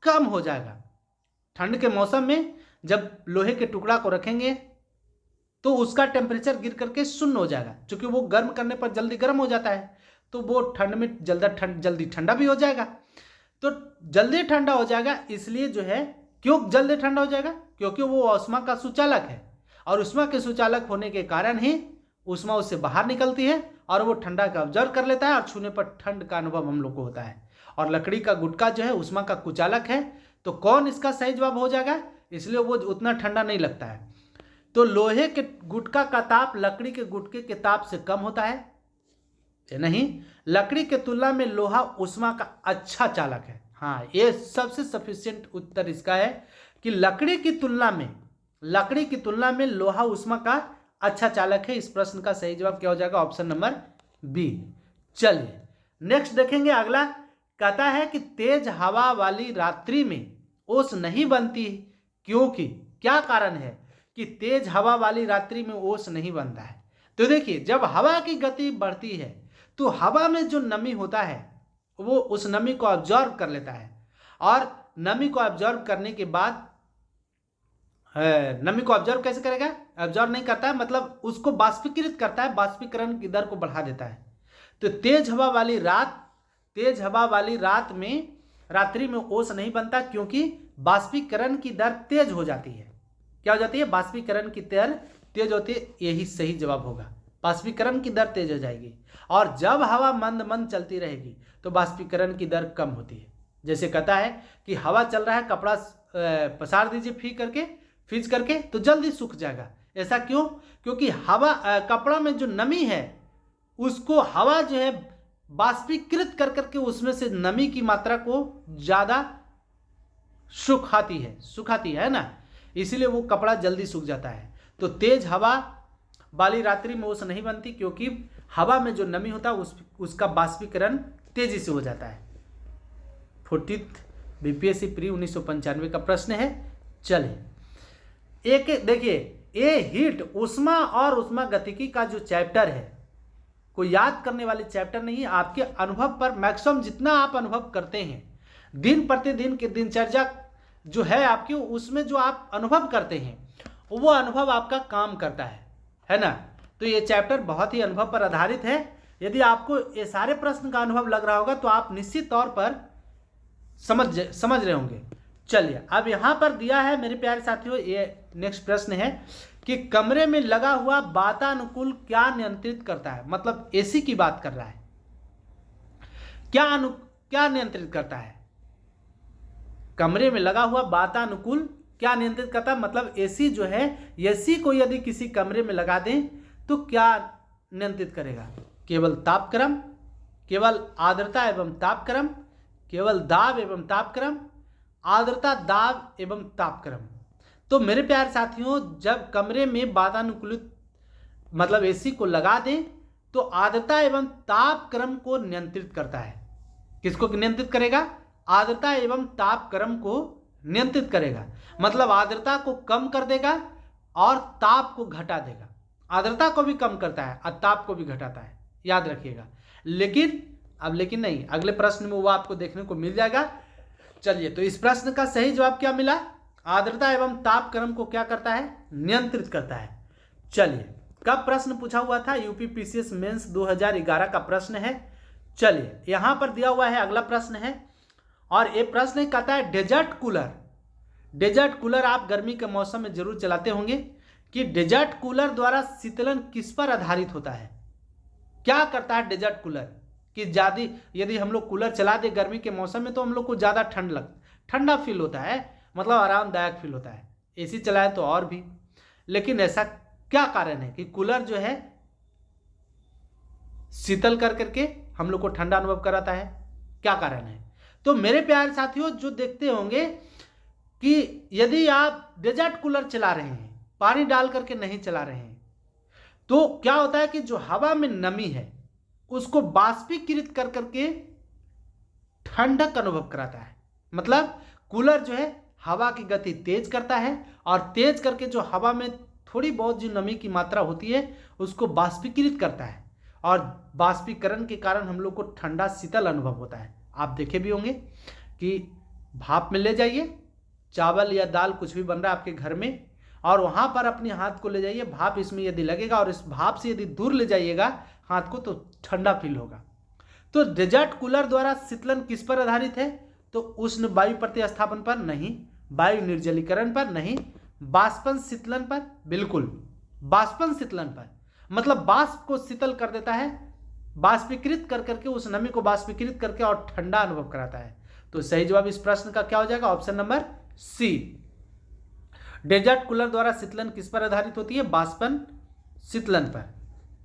कम हो जाएगा। ठंड के मौसम में जब लोहे के टुकड़ा को रखेंगे तो उसका टेम्परेचर गिर करके शून्य हो जाएगा। चूंकि वो गर्म करने पर जल्दी गर्म हो जाता है तो वो ठंड में जल्दी ठंडा भी हो जाएगा। तो जल्दी ठंडा हो जाएगा, इसलिए जो है, क्यों जल्दी ठंडा हो जाएगा, क्योंकि वो ऊष्मा का सुचालक है, और ऊष्मा के सुचालक होने के कारण ही ऊष्मा उससे बाहर निकलती है और वो ठंडा का ऑब्जर्व कर लेता है और छूने पर ठंड का अनुभव हम लोग को होता है। और लकड़ी का गुटका जो है ऊष्मा का कुचालक है, तो कौन इसका सही जवाब हो जाएगा, इसलिए वो उतना ठंडा नहीं लगता है। तो लोहे के गुटका का ताप लकड़ी के गुटके के ताप से कम होता है, नहीं, लकड़ी के तुलना में लोहा ऊष्मा का अच्छा चालक है। हाँ, ये सबसे सफिशिएंट उत्तर इसका है कि लकड़ी की तुलना में लोहा ऊष्मा का अच्छा चालक है। इस प्रश्न का सही जवाब क्या हो जाएगा, ऑप्शन नंबर बी। चलिए नेक्स्ट देखेंगे। अगला कहता है कि तेज हवा वाली रात्रि में ओस नहीं बनती, क्योंकि क्या कारण है कि तेज हवा वाली रात्रि में ओस नहीं बनता है। तो देखिए, जब हवा की गति बढ़ती है तो हवा में जो नमी होता है वो उस नमी को ऑब्जर्व कर लेता है, और नमी को ऑब्जर्व करने के बाद, नमी को ऑब्जर्व कैसे करेगा, ऑब्जर्व नहीं करता है, मतलब उसको बाष्पीकृत करता है, बाष्पीकरण की दर को बढ़ा देता है। तो तेज हवा वाली रात में, रात्रि में ओस नहीं बनता, क्योंकि बाष्पीकरण की दर तेज हो जाती है। क्या हो जाती है, बाष्पीकरण की दर तेज होती है। यही सही जवाब होगा, बाष्पीकरण की दर तेज हो जाएगी। और जब हवा मंद मंद चलती रहेगी तो बाष्पीकरण की दर कम होती है। जैसे कहता है कि हवा चल रहा है, कपड़ा पसार दीजिए फींच करके तो जल्दी सूख जाएगा। ऐसा क्यों? क्योंकि हवा कपड़ा में जो नमी है उसको हवा जो है बाष्पीकृत कर करके उसमें से नमी की मात्रा को ज़्यादा सुखाती है ना, इसीलिए वो कपड़ा जल्दी सूख जाता है। तो तेज हवा वाली रात्रि में ओस नहीं बनती, क्योंकि हवा में जो नमी होता है उसका बाष्पीकरण तेजी से हो जाता है। 40th बीपीएससी प्री 1995 का प्रश्न है। चलिए एक देखिए, ये हीट ऊष्मा और ऊष्मा गतिकी का जो चैप्टर है कोई याद करने वाले चैप्टर नहीं है। आपके अनुभव पर मैक्सिमम जितना आप अनुभव करते हैं दिन प्रतिदिन की दिनचर्या जो है आपकी, उसमें जो आप अनुभव करते हैं वो अनुभव आपका काम करता है ना। तो ये चैप्टर बहुत ही अनुभव पर आधारित है। यदि आपको ये सारे प्रश्न का अनुभव लग रहा होगा तो आप निश्चित तौर पर समझ रहे होंगे। चलिए अब यहाँ पर दिया है मेरे प्यारे साथियों, ये नेक्स्ट प्रश्न है कि कमरे में लगा हुआ वातानुकूल क्या नियंत्रित करता है। मतलब एसी की बात कर रहा है। क्या नियंत्रित करता है? कमरे में लगा हुआ वातानुकूल क्या नियंत्रित करता है? मतलब एसी जो है, एसी को यदि किसी कमरे में लगा दें तो क्या नियंत्रित करेगा? केवल तापक्रम, केवल आर्द्रता एवं तापक्रम, केवल दाब एवं तापक्रम, आर्द्रता, दाब एवं तापक्रम। तो मेरे प्यारे साथियों, जब कमरे में वातानुकूलित मतलब एसी को लगा दें तो आर्द्रता एवं तापक्रम को नियंत्रित करता है। किसको नियंत्रित करेगा? आर्द्रता एवं तापक्रम को नियंत्रित करेगा। मतलब आर्द्रता को कम कर देगा और ताप को घटा देगा। आर्द्रता को भी कम करता है और ताप को भी घटाता है, याद रखिएगा। लेकिन नहीं, अगले प्रश्न में वो आपको देखने को मिल जाएगा। चलिए, तो इस प्रश्न का सही जवाब क्या मिला? आर्द्रता एवं तापक्रम को क्या करता है? नियंत्रित करता है। चलिए, कब प्रश्न पूछा हुआ था? यूपी पीसीएस मेंस 2011 का प्रश्न है। चलिए, यहां पर दिया हुआ है अगला प्रश्न है, और ये प्रश्न कहता है डेजर्ट कूलर आप गर्मी के मौसम में जरूर चलाते होंगे कि डेजर्ट कूलर द्वारा शीतलन किस पर आधारित होता है? क्या करता है डेजर्ट कूलर कि ज़्यादा यदि हम लोग कूलर चला दे गर्मी के मौसम में तो हम लोग को ज़्यादा ठंडा फील होता है, मतलब आरामदायक फील होता है। एसी चलाए तो और भी, लेकिन ऐसा क्या कारण है कि कूलर जो है शीतल कर करके हम लोग को ठंडा अनुभव कराता है? क्या कारण है? तो मेरे प्यारे साथियों, जो देखते होंगे कि यदि आप डेजर्ट कूलर चला रहे हैं, पानी डाल करके नहीं चला रहे हैं, तो क्या होता है कि जो हवा में नमी है उसको बाष्पीकृत कर करके ठंडक अनुभव कराता है। मतलब कूलर जो है हवा की गति तेज करता है और तेज करके जो हवा में थोड़ी बहुत जो नमी की मात्रा होती है उसको बाष्पीकृत करता है, और बाष्पीकरण के कारण हम लोग को ठंडा शीतल अनुभव होता है। आप देखे भी होंगे कि भाप में ले जाइए, चावल या दाल कुछ भी बन रहा है आपके घर में, और वहाँ पर अपने हाथ को ले जाइए, भाप इसमें यदि लगेगा और इस भाप से यदि दूर ले जाइएगा हाथ को तो ठंडा फील होगा। तो डेजर्ट कूलर द्वारा शीतलन किस पर आधारित है? तो उष्ण वायु प्रतिस्थापन पर नहीं, वायु निर्जलीकरण पर नहीं, बाष्पन शीतलन पर, बिल्कुल बाष्पन शीतलन पर। मतलब बाष्प को शीतल कर देता है, बाष्पीकृत कर करके उस नमी को बाष्पीकृत करके और ठंडा अनुभव कराता है। तो सही जवाब इस प्रश्न का क्या हो जाएगा? Option number C. Desert cooler द्वारा शीतलन किस पर आधारित होती है? बाष्पन शीतलन पर।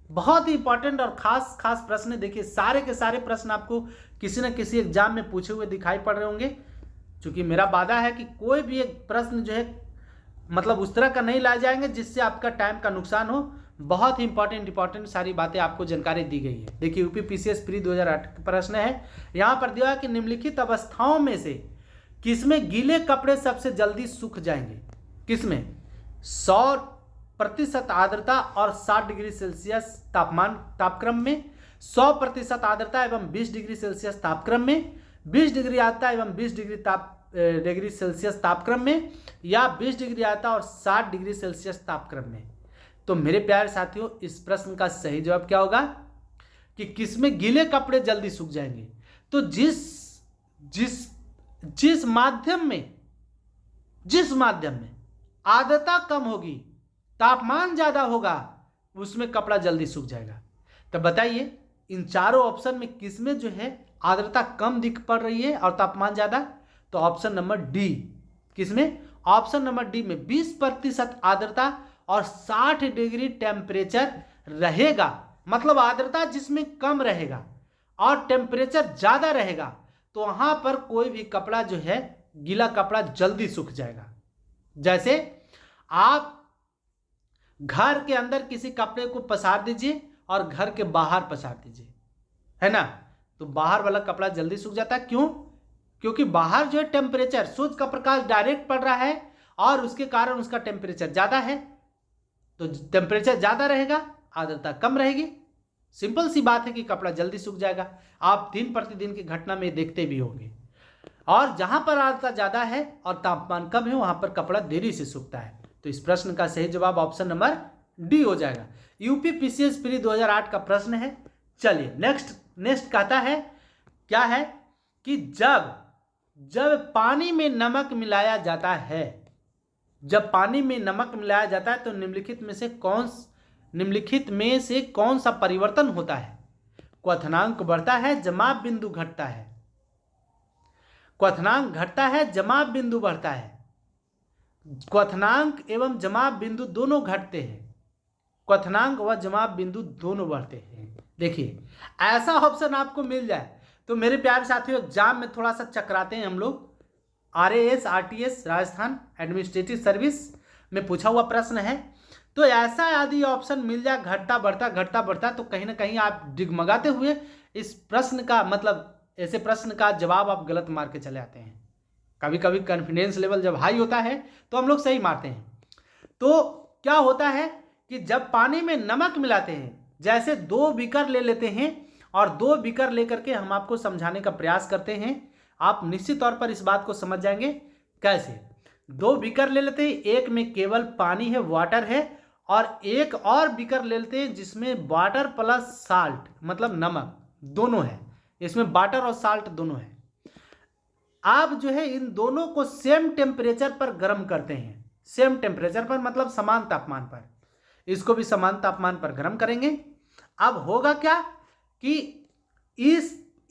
बहुत ही इंपॉर्टेंट और खास प्रश्न। देखिए, सारे के सारे प्रश्न आपको किसी न किसी एग्जाम में पूछे हुए दिखाई पड़ रहे होंगे, क्योंकि मेरा वादा है कि कोई भी एक प्रश्न जो है मतलब उस तरह का नहीं लाए जाएंगे जिससे आपका टाइम का नुकसान हो। बहुत ही इंपॉर्टेंट सारी बातें आपको जानकारी दी गई है। देखिए, यूपी पीसीएस प्री 2008 का प्रश्न है। यहाँ पर दिया है कि निम्नलिखित अवस्थाओं में से किसमें गीले कपड़े सबसे जल्दी सूख जाएंगे? किसमें? 100% आर्द्रता और 60 डिग्री सेल्सियस तापक्रम में, 100% आर्द्रता एवं 20 डिग्री सेल्सियस तापक्रम में, 20 डिग्री आर्द्रता एवं 20 डिग्री सेल्सियस तापक्रम में, या 20 डिग्री आर्द्रता और 60 डिग्री सेल्सियस तापक्रम में। तो मेरे प्यारे साथियों, इस प्रश्न का सही जवाब क्या होगा कि किसमें गीले कपड़े जल्दी सूख जाएंगे? तो जिस माध्यम में आर्द्रता कम होगी, तापमान ज़्यादा होगा, उसमें कपड़ा जल्दी सूख जाएगा। तो बताइए इन चारों ऑप्शन में किसमें जो है आर्द्रता कम दिख पड़ रही है और तापमान ज़्यादा? तो ऑप्शन नंबर डी। किसमें? ऑप्शन नंबर डी में 20% आर्द्रता और 60 डिग्री टेम्परेचर रहेगा। मतलब आर्द्रता जिसमें कम रहेगा और टेम्परेचर ज़्यादा रहेगा तो वहाँ पर कोई भी कपड़ा जो है गीला कपड़ा जल्दी सूख जाएगा। जैसे आप घर के अंदर किसी कपड़े को पसार दीजिए और घर के बाहर पसार दीजिए, है ना, तो बाहर वाला कपड़ा जल्दी सूख जाता है। क्यों? क्योंकि बाहर जो है टेम्परेचर, सूर्य का प्रकाश डायरेक्ट पड़ रहा है और उसके कारण उसका टेम्परेचर ज़्यादा है, तो टेम्परेचर ज़्यादा रहेगा, आर्द्रता कम रहेगी। सिंपल सी बात है कि कपड़ा जल्दी सूख जाएगा। आप दिन प्रतिदिन की घटना में देखते भी होंगे। और जहाँ पर आर्द्रता ज़्यादा है और तापमान कम है वहाँ पर कपड़ा देरी से सूखता है। तो इस प्रश्न का सही जवाब ऑप्शन नंबर डी हो जाएगा। यूपी पीसीएस प्री 2008 का प्रश्न है। चलिए नेक्स्ट कहता है क्या है कि जब पानी में नमक मिलाया जाता है, जब पानी में नमक मिलाया जाता है तो निम्नलिखित में से कौन सा परिवर्तन होता है? क्वथनांक बढ़ता है, जमाव बिंदु घटता है। क्वथनांक घटता है, जमाव बिंदु बढ़ता है। क्वथनांक एवं जमाव बिंदु दोनों घटते हैं, क्वथनांक व जमाव बिंदु दोनों बढ़ते हैं। देखिए ऐसा ऑप्शन आपको मिल जाए तो मेरे प्यारे साथियों एग्जाम में थोड़ा सा चकराते हैं हम लोग। RAS RTS Rajasthan administrative service में पूछा हुआ प्रश्न है, तो ऐसा यदि ऑप्शन मिल जाए घटता बढ़ता तो कहीं ना कहीं आप डिगमगाते हुए इस प्रश्न का मतलब ऐसे प्रश्न का जवाब आप गलत मार के चले आते हैं। कभी कभी कॉन्फिडेंस लेवल जब हाई होता है तो हम लोग सही मारते हैं। तो क्या होता है कि जब पानी में नमक मिलाते हैं, जैसे 2 बीकर ले लेते हैं और 2 बीकर लेकर के हम आपको समझाने का प्रयास करते हैं, आप निश्चित तौर पर इस बात को समझ जाएंगे। कैसे? 2 बीकर ले लेते हैं, एक में केवल पानी है, वाटर है, और एक और बीकर ले लेते हैं जिसमें वाटर प्लस साल्ट मतलब नमक दोनों है, इसमें वाटर और साल्ट दोनों है। आप जो है इन दोनों को सेम टेम्परेचर पर गर्म करते हैं, सेम टेम्परेचर पर मतलब समान तापमान पर, इसको भी समान तापमान पर गर्म करेंगे। अब होगा क्या कि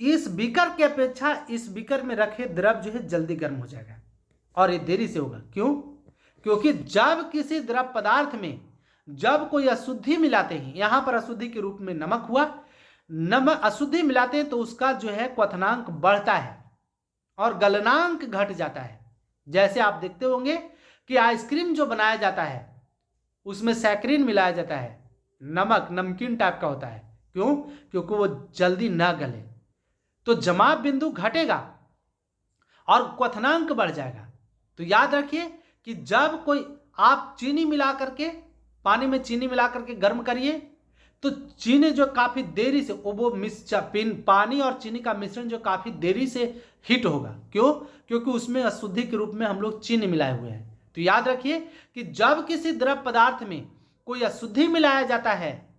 इस बीकर की अपेक्षा इस बीकर में रखे द्रव जो है जल्दी गर्म हो जाएगा और ये देरी से होगा। क्यों? क्योंकि जब किसी द्रव पदार्थ में जब कोई अशुद्धि मिलाते हैं, यहां पर अशुद्धि के रूप में नमक हुआ, नमक अशुद्धि मिलाते हैं तो उसका जो है क्वथनांक बढ़ता है और गलनांक घट जाता है। जैसे आप देखते होंगे कि आइसक्रीम जो बनाया जाता है उसमें सैकरीन मिलाया जाता है, नमक नमकीन टाइप का होता है। क्यों? क्योंकि वो जल्दी ना गले, तो जमाव बिंदु घटेगा और क्वथनांक बढ़ जाएगा। तो याद रखिए कि जब कोई आप चीनी मिला करके पानी में चीनी मिला करके गर्म करिए तो चीनी जो काफ़ी देरी से वो पानी और चीनी का मिश्रण जो काफ़ी देरी से हीट होगा। क्यों? क्योंकि उसमें अशुद्धि के रूप में हम लोग चीनी मिलाए हुए हैं। तो याद रखिए कि जब किसी द्रव पदार्थ में कोई अशुद्धि मिलाया जाता है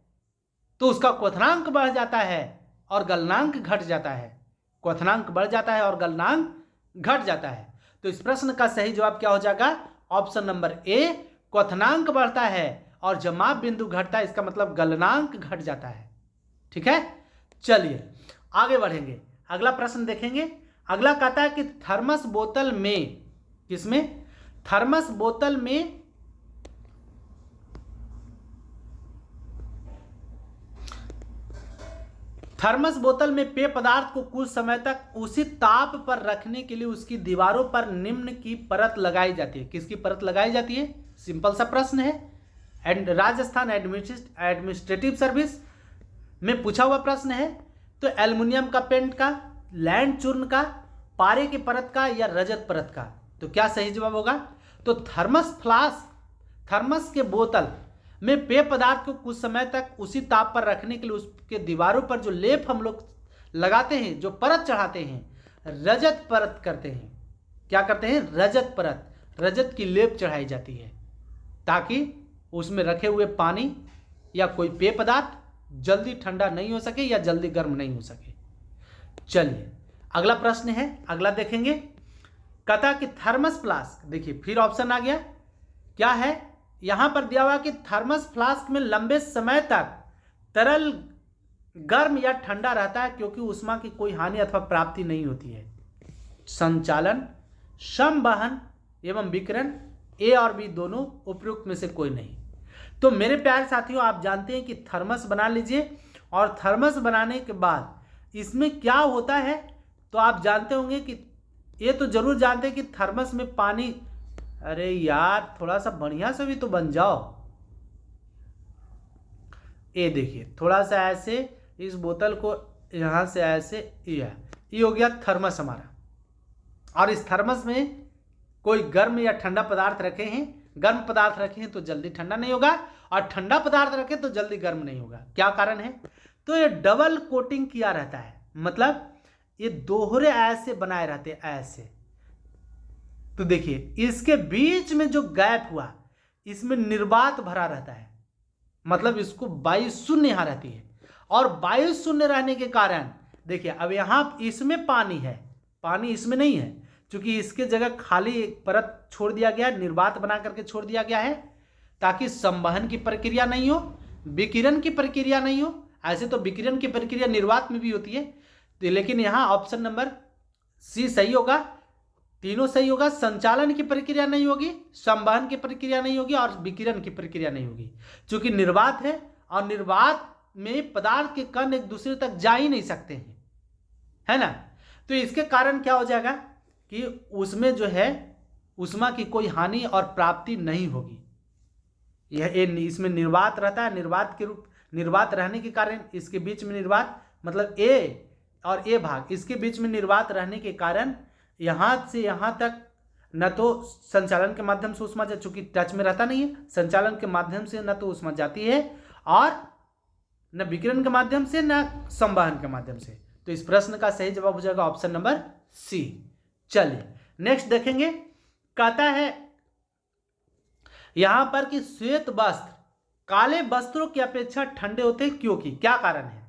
तो उसका क्वथनांक बढ़ जाता है और गलनांक घट जाता है। क्वथनांक बढ़ जाता है और गलनांक घट जाता है। तो इस प्रश्न का सही जवाब क्या हो जाएगा? ऑप्शन नंबर ए, क्वथनांक बढ़ता है और जमाव बिंदु घटता है, इसका मतलब गलनांक घट जाता है। ठीक है, चलिए आगे बढ़ेंगे, अगला प्रश्न देखेंगे। अगला कहता है कि थर्मस बोतल में, किसमें? थर्मस बोतल में थर्मस बोतल में पेय पदार्थ को कुछ समय तक उसी ताप पर रखने के लिए उसकी दीवारों पर निम्न की परत लगाई जाती है। किसकी परत लगाई जाती है? सिंपल सा प्रश्न है, एंड राजस्थान एडमिनिस्ट्रेटिव सर्विस में पूछा हुआ प्रश्न है। तो एल्युमिनियम का पेंट का, लैंड चूर्ण का, पारे की परत का या रजत परत का? तो क्या सही जवाब होगा? तो थर्मस के बोतल में पेय पदार्थ को कुछ समय तक उसी ताप पर रखने के लिए उसके दीवारों पर जो लेप हम लोग लगाते हैं, जो परत चढ़ाते हैं, रजत परत करते हैं। क्या करते हैं? रजत परत, रजत की लेप चढ़ाई जाती है ताकि उसमें रखे हुए पानी या कोई पेय पदार्थ जल्दी ठंडा नहीं हो सके या जल्दी गर्म नहीं हो सके। चलिए अगला प्रश्न है, अगला देखेंगे। कहता कि थर्मस फ्लास्क, देखिए फिर ऑप्शन आ गया क्या है, यहां पर दिया हुआ कि थर्मस फ्लास्क में लंबे समय तक तरल गर्म या ठंडा रहता है क्योंकि ऊष्मा की कोई हानि अथवा प्राप्ति नहीं होती है। संचालन, संवहन एवं विकिरण, ए और बी दोनों उपयुक्त में से कोई नहीं। तो मेरे प्यारे साथियों, आप जानते हैं कि थर्मस बना लीजिए, और थर्मस बनाने के बाद इसमें क्या होता है तो आप जानते होंगे कि ये तो जरूर जानते हैं कि थर्मस में पानी, अरे यार थोड़ा सा बढ़िया से भी तो बन जाओ। ये देखिए, थोड़ा सा ऐसे इस बोतल को यहां से ऐसे, ये हो गया थर्मस हमारा। और इस थर्मस में कोई गर्म या ठंडा पदार्थ रखे हैं, गर्म पदार्थ रखे हैं तो जल्दी ठंडा नहीं होगा, और ठंडा पदार्थ रखे तो जल्दी गर्म नहीं होगा। क्या कारण है, तो ये डबल कोटिंग किया रहता है, मतलब ये दोहरे ऐसे बनाए रहते हैं ऐसे। तो देखिए इसके बीच में जो गैप हुआ इसमें निर्वात भरा रहता है, मतलब इसको वायु शून्य यहां रहती है, और वायु शून्य रहने के कारण देखिए अब यहां इसमें पानी है, पानी इसमें नहीं है, क्योंकि इसके जगह खाली एक परत छोड़ दिया गया है, निर्वात बना करके छोड़ दिया गया है ताकि संवहन की प्रक्रिया नहीं हो, विकिरण की प्रक्रिया नहीं हो। ऐसे तो विकिरण की प्रक्रिया निर्वात में भी होती है, लेकिन यहाँ ऑप्शन नंबर सी सही होगा, तीनों सही होगा। संचालन की प्रक्रिया नहीं होगी, संवहन की प्रक्रिया नहीं होगी, और विकिरण की प्रक्रिया नहीं होगी, क्योंकि निर्वात है, और निर्वात में पदार्थ के कण एक दूसरे तक जा ही नहीं सकते हैं, है ना। तो इसके कारण क्या हो जाएगा कि उसमें जो है ऊष्मा की कोई हानि और प्राप्ति नहीं होगी। यह इसमें निर्वात रहता है, निर्वात रहने के कारण इसके बीच में निर्वात, मतलब ए और ए भाग, इसके बीच में निर्वात रहने के कारण यहां से यहां तक न तो संचालन के माध्यम से ऊष्मा, चूंकि टच में रहता नहीं है, संचालन के माध्यम से न तो ऊष्मा जाती है और न विकिरण के माध्यम से न संवहन के माध्यम से। तो इस प्रश्न का सही जवाब हो जाएगा ऑप्शन नंबर सी। चलिए नेक्स्ट देखेंगे, कहता है यहां पर कि श्वेत वस्त्र काले वस्त्रों की अपेक्षा ठंडे होते हैं, क्योंकि क्या कारण है।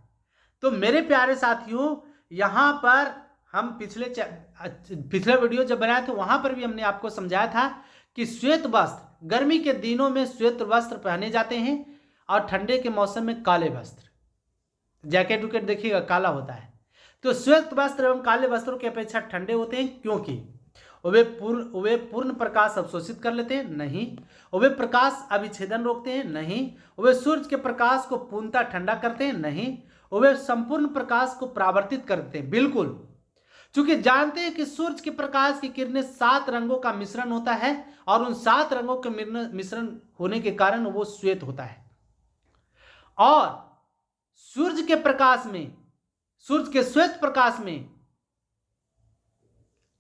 तो मेरे प्यारे साथियों, यहां पर हम पिछले वीडियो जब बनाए थे वहां पर भी हमने आपको समझाया था कि श्वेत वस्त्र गर्मी के दिनों में श्वेत वस्त्र पहने जाते हैं और ठंडे के मौसम में काले वस्त्र, जैकेट उकेट देखिएगा काला होता है। तो श्वेत वस्त्र एवं काले वस्त्रों की अपेक्षा ठंडे होते हैं क्योंकि वे पूर्ण प्रकाश अवशोषित कर लेते हैं, नहीं। वे प्रकाश अभिच्छेदन रोकते हैं, नहीं। वे सूर्य के प्रकाश को पूर्णतः ठंडा करते हैं, नहीं। वे संपूर्ण प्रकाश को परावर्तित करते हैं, बिल्कुल। क्योंकि जानते हैं कि सूर्य के प्रकाश की किरणें 7 रंगों का मिश्रण होता है, और उन 7 रंगों के मिश्रण होने के कारण वो श्वेत होता है। और सूर्य के प्रकाश में, सूर्य के श्वेत प्रकाश में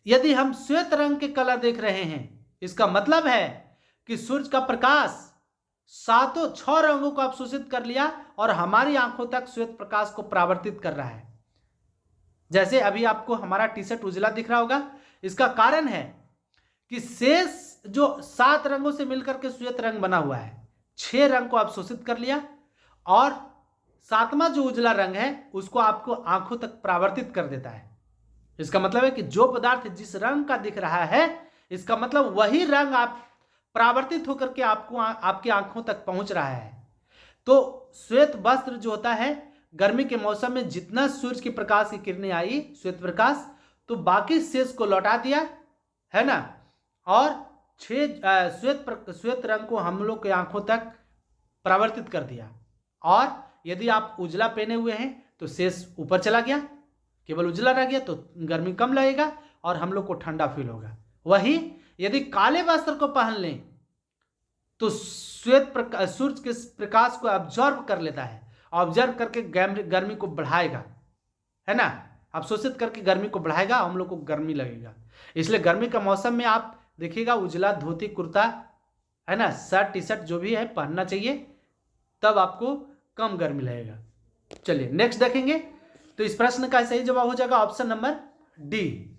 यदि हम श्वेत रंग के कलर देख रहे हैं, इसका मतलब है कि सूर्य का प्रकाश 6 रंगों को अवशोषित कर लिया और हमारी आंखों तक श्वेत प्रकाश को परावर्तित कर रहा है। जैसे अभी आपको हमारा टी शर्ट उजला दिख रहा होगा, इसका कारण है कि शेष जो 7 रंगों से मिलकर के श्वेत रंग बना हुआ है, 6 रंग को अवशोषित कर लिया, और 7वां जो उजला रंग है उसको आपको आंखों तक परावर्तित कर देता है। इसका मतलब है कि जो पदार्थ जिस रंग का दिख रहा है, इसका मतलब वही रंग आप परावर्तित होकर के आपको आपकी आंखों तक पहुंच रहा है। तो श्वेत वस्त्र जो होता है, गर्मी के मौसम में जितना सूर्य की प्रकाश की किरणें आई श्वेत प्रकाश, तो बाकी शेष को लौटा दिया, है ना, और 6 श्वेत रंग को हम लोग की आंखों तक परावर्तित कर दिया। और यदि आप उजला पहने हुए हैं तो शेष ऊपर चला गया, केवल उजला रह गया, तो गर्मी कम लगेगा और हम लोग को ठंडा फील होगा। वही यदि काले वस्त्र को पहन लें तो सूर्य के प्रकाश को ऑब्जर्व कर लेता है, ऑब्जर्व करके गर्मी को बढ़ाएगा, है ना, अवशोषित करके गर्मी को बढ़ाएगा, हम लोग को गर्मी लगेगा। इसलिए गर्मी का मौसम में आप देखिएगा उजला धोती कुर्ता, है ना, शर्ट टी शर्ट जो भी है पहनना चाहिए, तब आपको कम गर्मी लगेगा। चलिए नेक्स्ट देखेंगे, तो इस प्रश्न का सही जवाब हो जाएगा ऑप्शन नंबर डी,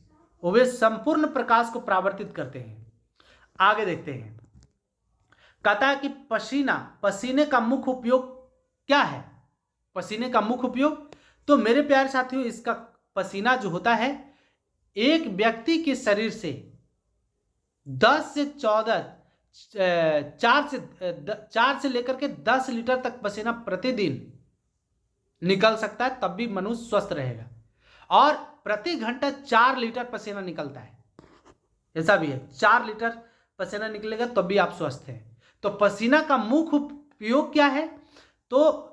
वे संपूर्ण प्रकाश को परावर्तित करते हैं। आगे देखते हैं, कहता है कि पसीने का मुख्य उपयोग क्या है। पसीने का मुख्य उपयोग, तो मेरे प्यारे साथियों, इसका पसीना जो होता है एक व्यक्ति के शरीर से 10 से 14 4 से लेकर के 10 लीटर तक पसीना प्रतिदिन निकल सकता है, तब भी मनुष्य स्वस्थ रहेगा। और प्रति घंटा 4 लीटर पसीना निकलता है, ऐसा भी है, 4 लीटर पसीना निकलेगा तब भी आप स्वस्थ हैं। तो पसीना का मुख्य उपयोग क्या है? तो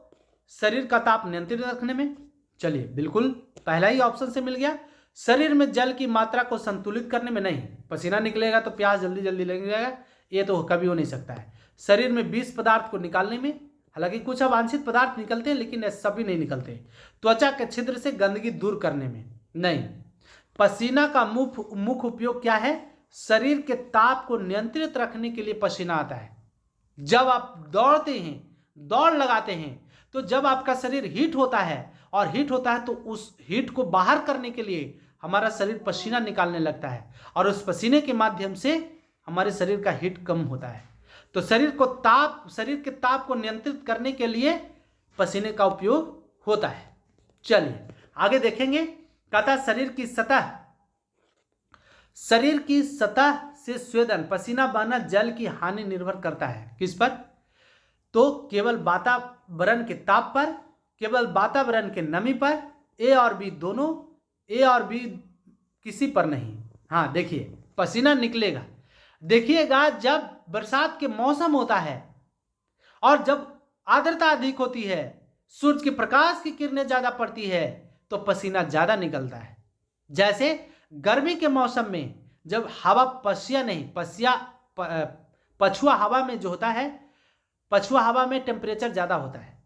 शरीर का ताप नियंत्रित रखने में। चलिए, बिल्कुल पहला ही ऑप्शन से मिल गया। शरीर में जल की मात्रा को संतुलित करने में नहीं, पसीना निकलेगा तो प्यास जल्दी जल्दी लग जाएगा, ये तो कभी हो नहीं सकता है। शरीर में विष पदार्थ को निकालने में, हालांकि कुछ अवांछित पदार्थ निकलते हैं लेकिन सभी नहीं निकलते। त्वचा के छिद्र से गंदगी दूर करने में नहीं। पसीना का मुख्य उपयोग क्या है? शरीर के ताप को नियंत्रित रखने के लिए पसीना आता है। जब आप दौड़ते हैं, दौड़ लगाते हैं, तो जब आपका शरीर हीट होता है और हीट होता है तो उस हीट को बाहर करने के लिए हमारा शरीर पसीना निकालने लगता है और उस पसीने के माध्यम से हमारे शरीर का हीट कम होता है। तो शरीर के ताप को नियंत्रित करने के लिए पसीने का उपयोग होता है। चलिए आगे देखेंगे। कहता शरीर की सतह से स्वेदन, पसीना बहना जल की हानि निर्भर करता है। किस पर? तो केवल वातावरण के ताप पर, केवल वातावरण के नमी पर, ए और बी दोनों, ए और बी किसी पर नहीं। हाँ देखिए, पसीना निकलेगा, देखिएगा जब बरसात के मौसम होता है और जब आर्द्रता अधिक होती है, सूरज के प्रकाश की किरणें ज्यादा पड़ती है तो पसीना ज्यादा निकलता है। जैसे गर्मी के मौसम में जब हवा पछुआ हवा में जो होता है, पछुआ हवा में टेम्परेचर ज्यादा होता है,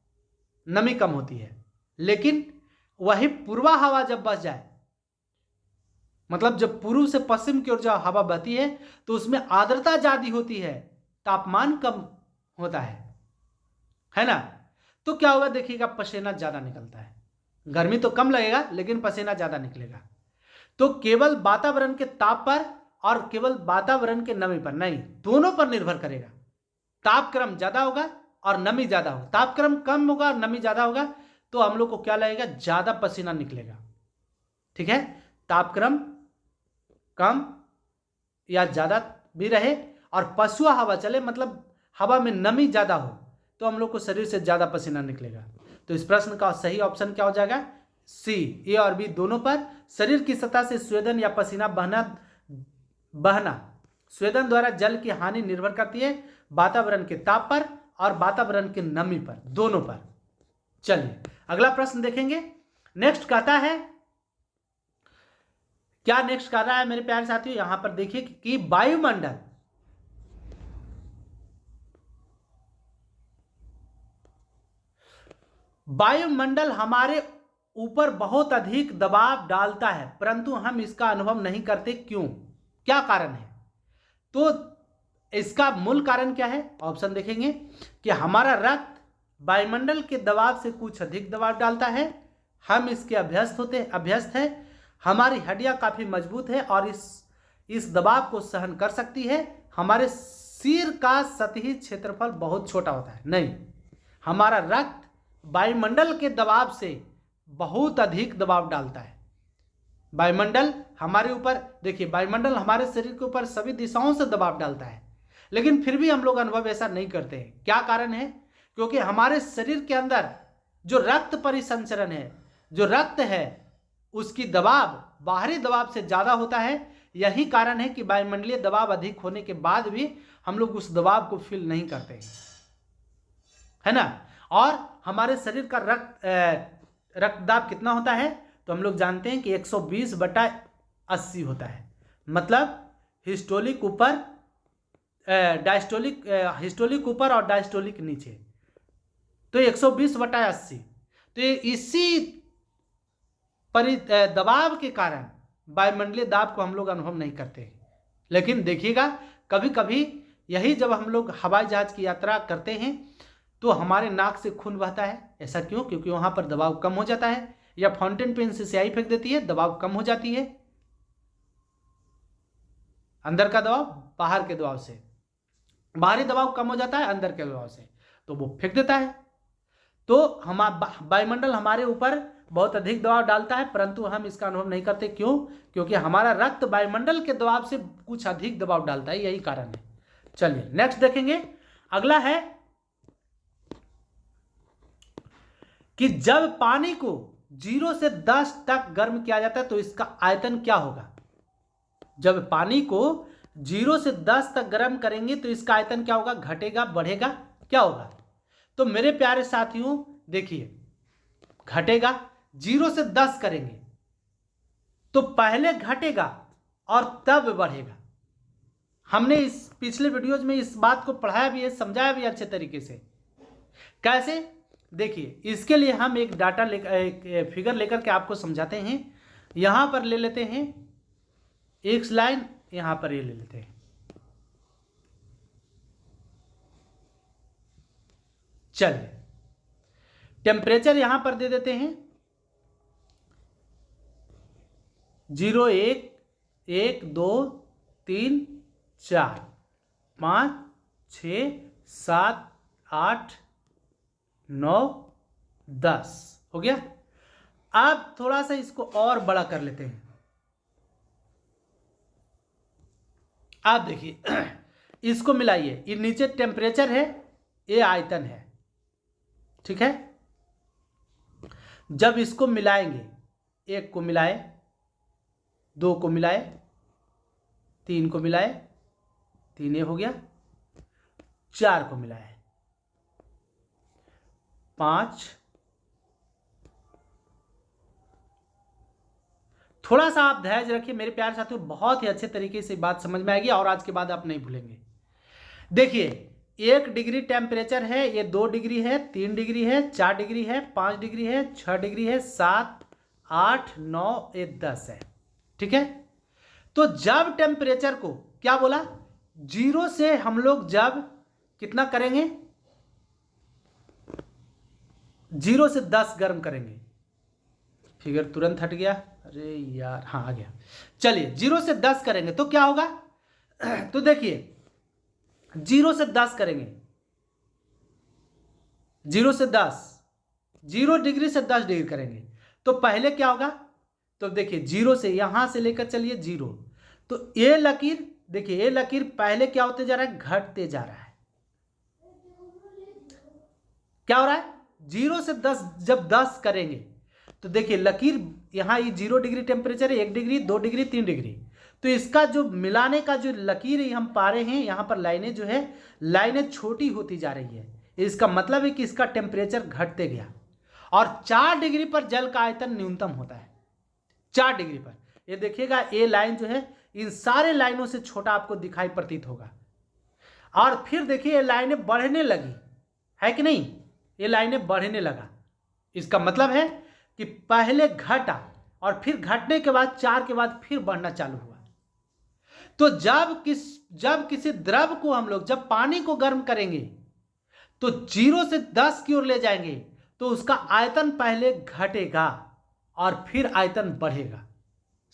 नमी कम होती है, लेकिन वही पूर्वा हवा जब बस जाए, मतलब जब पूर्व से पश्चिम की ओर जो हवा बहती है तो उसमें आर्द्रता ज्यादा होती है, तापमान कम होता है ना। तो क्या होगा? देखिएगा पसीना ज्यादा निकलता है, गर्मी तो कम लगेगा लेकिन पसीना ज्यादा निकलेगा। तो केवल वातावरण के ताप पर और केवल वातावरण के नमी पर नहीं, दोनों पर निर्भर करेगा। तापक्रम ज्यादा होगा और नमी ज्यादा होगा, तापक्रम कम होगा और नमी ज्यादा होगा तो हम लोग को क्या लगेगा? ज्यादा पसीना निकलेगा। ठीक है, तापक्रम कम या ज्यादा भी रहे और पछुआ हवा चले, मतलब हवा में नमी ज्यादा हो, तो हम लोग को शरीर से ज्यादा पसीना निकलेगा। तो इस प्रश्न का सही ऑप्शन क्या हो जाएगा? सी, ए और बी दोनों पर। शरीर की सतह से स्वेदन या पसीना बहना स्वेदन द्वारा जल की हानि निर्भर करती है वातावरण के ताप पर और वातावरण के नमी पर, दोनों पर। चलिए अगला प्रश्न देखेंगे। नेक्स्ट कहता है, क्या नेक्स्ट कर रहा है मेरे प्यारे साथियों? यहां पर देखिए कि वायुमंडल हमारे ऊपर बहुत अधिक दबाव डालता है परंतु हम इसका अनुभव नहीं करते, क्यों? क्या कारण है? तो इसका मूल कारण क्या है? ऑप्शन देखेंगे कि हमारा रक्त वायुमंडल के दबाव से कुछ अधिक दबाव डालता है, हम इसके अभ्यस्त हैं, हमारी हड्डियां काफी मजबूत है और इस दबाव को सहन कर सकती है, हमारे सिर का सतही क्षेत्रफल बहुत छोटा होता है। नहीं, हमारा रक्त वायुमंडल के दबाव से बहुत अधिक दबाव डालता है। वायुमंडल हमारे ऊपर, देखिए वायुमंडल हमारे शरीर के ऊपर सभी दिशाओं से दबाव डालता है, लेकिन फिर भी हम लोग अनुभव ऐसा नहीं करते हैं। क्या कारण है? क्योंकि हमारे शरीर के अंदर जो रक्त परिसंचरण है, जो रक्त है, उसकी दबाव बाहरी दबाव से ज्यादा होता है। यही कारण है कि वायुमंडलीय दबाव अधिक होने के बाद भी हम लोग उस दबाव को फील नहीं करते, है ना। और हमारे शरीर का रक्तदाब कितना होता है? तो हम लोग जानते हैं कि 120/80 होता है, मतलब हिस्टोलिक ऊपर हिस्टोलिक ऊपर और डायस्टोलिक नीचे, तो 120/80। तो इसी दबाव के कारण वायुमंडलीय दाब को हम लोग अनुभव नहीं करते। लेकिन देखिएगा कभी कभी यही जब हम लोग हवाई जहाज की यात्रा करते हैं तो हमारे नाक से खून बहता है। ऐसा क्यों? क्योंकि वहां पर दबाव कम हो जाता है, या फाउंटेन पेन से स्याही फेंक देती है, दबाव कम हो जाती है, अंदर का दबाव बाहर के दबाव से, बाहरी दबाव कम हो जाता है अंदर के दबाव से, तो वो फेंक देता है। तो वायुमंडल हमारे ऊपर बहुत अधिक दबाव डालता है परंतु हम इसका अनुभव नहीं करते, क्यों? क्योंकि हमारा रक्त वायुमंडल के दबाव से कुछ अधिक दबाव डालता है, यही कारण है। चलिए नेक्स्ट देखेंगे। अगला है कि जब पानी को 0 से 10 तक गर्म किया जाता है तो इसका आयतन क्या होगा। जब पानी को 0 से 10 तक गर्म करेंगे तो इसका आयतन क्या होगा, घटेगा, बढ़ेगा, क्या होगा। तो मेरे प्यारे साथियों देखिए, घटेगा, 0 से 10 करेंगे तो पहले घटेगा और तब बढ़ेगा। हमने इस पिछले वीडियोज में इस बात को पढ़ाया भी है, समझाया भी अच्छे तरीके से। कैसे, देखिए इसके लिए हम एक डाटा एक फिगर लेकर के आपको समझाते हैं। यहां पर ले लेते हैं एक लाइन, यहां पर ये ले लेते हैं। चलिए टेम्परेचर यहां पर दे देते हैं 0, 1, 1, 2, 3, 4, 5, 6, 7, 8, 9, 10 हो गया। अब थोड़ा सा इसको और बड़ा कर लेते हैं। आप देखिए इसको मिलाइए, ये नीचे टेम्परेचर है, ये आयतन है, ठीक है। जब इसको मिलाएंगे, 1 को मिलाए, 2 को मिलाए, 3 को मिलाए, 3 ये हो गया, 4 को मिलाए, 5, थोड़ा सा आप धैर्य रखिए मेरे प्यारे साथियों, बहुत ही अच्छे तरीके से बात समझ में आएगी और आज के बाद आप नहीं भूलेंगे। देखिए 1 डिग्री टेम्परेचर है, ये 2 डिग्री है, 3 डिग्री है, 4 डिग्री है, 5 डिग्री है, 6 डिग्री है, 7, 8, 9, ये 10 है, ठीक है। तो जब टेम्परेचर को क्या बोला, 0 से हम लोग जब कितना करेंगे, 0 से 10 गर्म करेंगे। फिगर तुरंत हट गया, अरे यार, हाँ आ गया। चलिए 0 से 10 करेंगे तो क्या होगा, तो देखिए 0 से 10 करेंगे, 0 से 10, 0 डिग्री से 10 डिग्री करेंगे तो पहले क्या होगा, तो देखिए 0 से यहां से लेकर चलिए 0, तो ये लकीर देखिए, ये लकीर पहले क्या होते जा रहा है, घटते जा रहा है। क्या हो रहा है, 0 से 10 जब 10 करेंगे तो देखिए लकीर यहां, ये 0 डिग्री टेम्परेचर है, 1 डिग्री, 2 डिग्री, 3 डिग्री, तो इसका जो मिलाने का जो लकीर हम पा रहे हैं, यहां पर लाइनें जो है, लाइनें छोटी होती जा रही है। इसका मतलब है कि इसका टेम्परेचर घटते गया। और 4 डिग्री पर जल का आयतन न्यूनतम होता है, 4 डिग्री पर। ये देखिएगा ये लाइन जो है इन सारे लाइनों से छोटा आपको दिखाई प्रतीत होगा। और फिर देखिए ये लाइनें बढ़ने लगी, है कि नहीं, ये लाइनें बढ़ने लगा। इसका मतलब है कि पहले घटा और फिर घटने के बाद 4 के बाद फिर बढ़ना चालू हुआ। तो जब किसी द्रव को हम लोग जब पानी को गर्म करेंगे तो 0 से 10 की ओर ले जाएंगे तो उसका आयतन पहले घटेगा और फिर आयतन बढ़ेगा।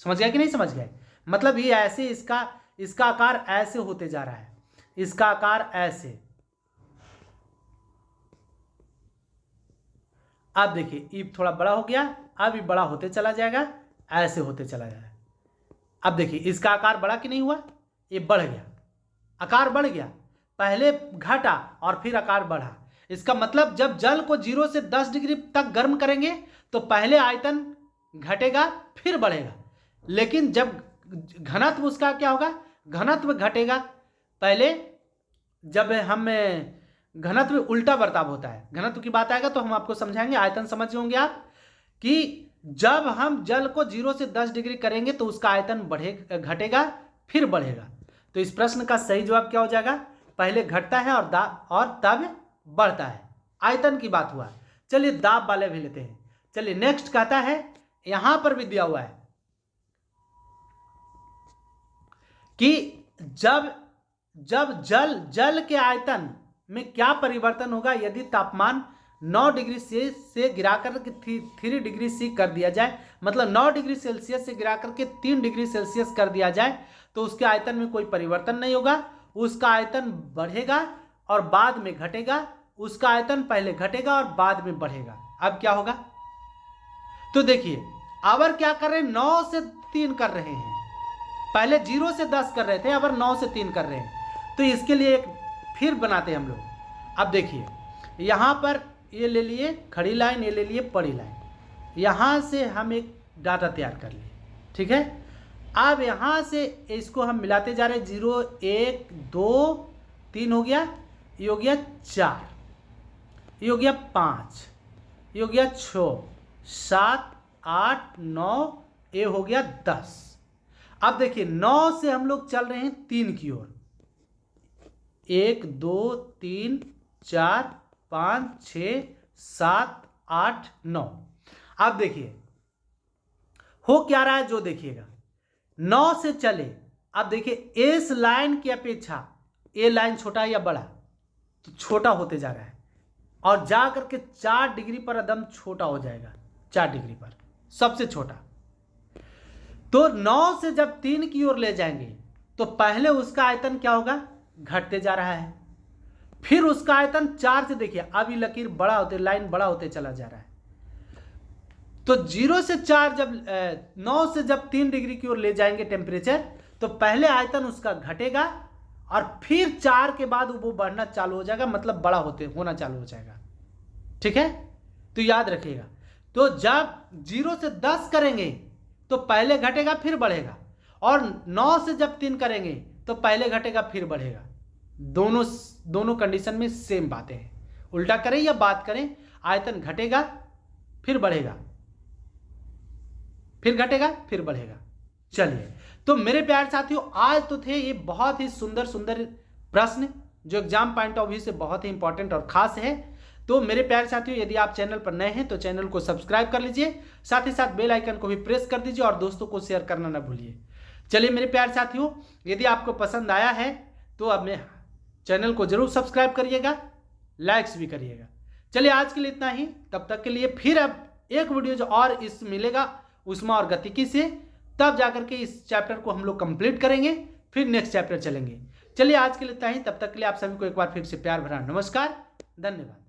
समझ गया कि नहीं समझ गए, मतलब ये ऐसे इसका आकार ऐसे होते जा रहा है, इसका आकार ऐसे। अब देखिए ये थोड़ा बड़ा हो गया, अब ये बड़ा होते चला जाएगा, ऐसे होते चला जाएगा। अब देखिए इसका आकार बढ़ा कि नहीं हुआ, ये बढ़ गया, आकार बढ़ गया, पहले घटा और फिर आकार बढ़ा। इसका मतलब जब जल को 0 से 10 डिग्री तक गर्म करेंगे तो पहले आयतन घटेगा फिर बढ़ेगा, लेकिन जब घनत्व उसका क्या होगा, घनत्व घटेगा। पहले जब हम घनत्व उल्टा बर्ताव होता है, घनत्व की बात आएगा तो हम आपको समझाएंगे, आयतन समझ होंगे आप, कि जब हम जल को 0 से 10 डिग्री करेंगे तो उसका आयतन घटेगा फिर बढ़ेगा। तो इस प्रश्न का सही जवाब क्या हो जाएगा, पहले घटता है और तब बढ़ता है। आयतन की बात हुआ। चलिए दाब वाले भी लेते हैं। चलिए नेक्स्ट कहता है, यहां पर भी दिया हुआ है कि जब जल के आयतन में क्या परिवर्तन होगा यदि तापमान 9 डिग्री से गिराकर के 3 डिग्री सी कर दिया जाए, मतलब 9 डिग्री सेल्सियस से गिराकर के 3 डिग्री सेल्सियस कर दिया जाए तो उसके आयतन में कोई परिवर्तन नहीं होगा, उसका आयतन बढ़ेगा और बाद में घटेगा, उसका आयतन पहले घटेगा और बाद में बढ़ेगा। अब क्या होगा, तो देखिए अब क्या कर रहे हैं, 9 से 3 कर रहे हैं, पहले 0 से 10 कर रहे थे, अब 9 से 3 कर रहे हैं। तो इसके लिए एक फिर बनाते हैं हम लोग। अब देखिए यहाँ पर ये ले लिए खड़ी लाइन, ये ले लिए पड़ी लाइन, यहाँ से हम एक डाटा तैयार कर लिए, ठीक है। अब यहाँ से इसको हम मिलाते जा रहे हैं, 0 1 2 3 हो गया, ये हो गया 4, ये हो गया 5, ये हो गया 6 7 8 9, ये हो गया 10। अब देखिए 9 से हम लोग चल रहे हैं 3 की ओर, 1 2 3 4 5 6 7 8 9। अब देखिए हो क्या रहा है, जो देखिएगा 9 से चले। अब देखिए इस लाइन की अपेक्षा ये लाइन छोटा है या बड़ा, तो छोटा होते जा रहा है और जा करके 4 डिग्री पर एकदम छोटा हो जाएगा, 4 डिग्री पर सबसे छोटा। तो 9 से जब 3 की ओर ले जाएंगे तो पहले उसका आयतन क्या होगा, घटते जा रहा है, फिर उसका आयतन 4 से, देखिए अब ये लकीर बड़ा होते, लाइन बड़ा होते चला जा रहा है। तो 0 से 4 जब 9 से जब 3 डिग्री की ओर ले जाएंगे टेम्परेचर, तो पहले आयतन उसका घटेगा और फिर 4 के बाद वो बढ़ना चालू हो जाएगा, मतलब बड़ा होना चालू हो जाएगा, ठीक है। तो याद रखिएगा, तो जब 0 से 10 करेंगे तो पहले घटेगा फिर बढ़ेगा, और 9 से जब 3 करेंगे तो पहले घटेगा फिर बढ़ेगा। दोनों कंडीशन में सेम बातें हैं, उल्टा करें या बात करें, आयतन घटेगा फिर बढ़ेगा, फिर घटेगा फिर बढ़ेगा। चलिए, तो मेरे प्यारे साथियों आज तो थे ये बहुत ही सुंदर सुंदर प्रश्न जो एग्जाम पॉइंट ऑफ व्यू से बहुत ही इंपॉर्टेंट और खास है। तो मेरे प्यारे साथियों यदि आप चैनल पर नए हैं तो चैनल को सब्सक्राइब कर लीजिए, साथ ही साथ बेल आइकन को भी प्रेस कर दीजिए और दोस्तों को शेयर करना ना भूलिए। चलिए मेरे प्यारे साथियों, यदि आपको पसंद आया है तो अब मैं चैनल को जरूर सब्सक्राइब करिएगा, लाइक्स भी करिएगा। चलिए आज के लिए इतना ही, तब तक के लिए फिर अब एक वीडियो जो और इस मिलेगा ऊष्मा और गतिकी से, तब जाकर के इस चैप्टर को हम लोग कंप्लीट करेंगे, फिर नेक्स्ट चैप्टर चलेंगे। चलिए आज के लिए इतना ही, तब तक के लिए आप सभी को एक बार फिर से प्यार भरा नमस्कार, धन्यवाद।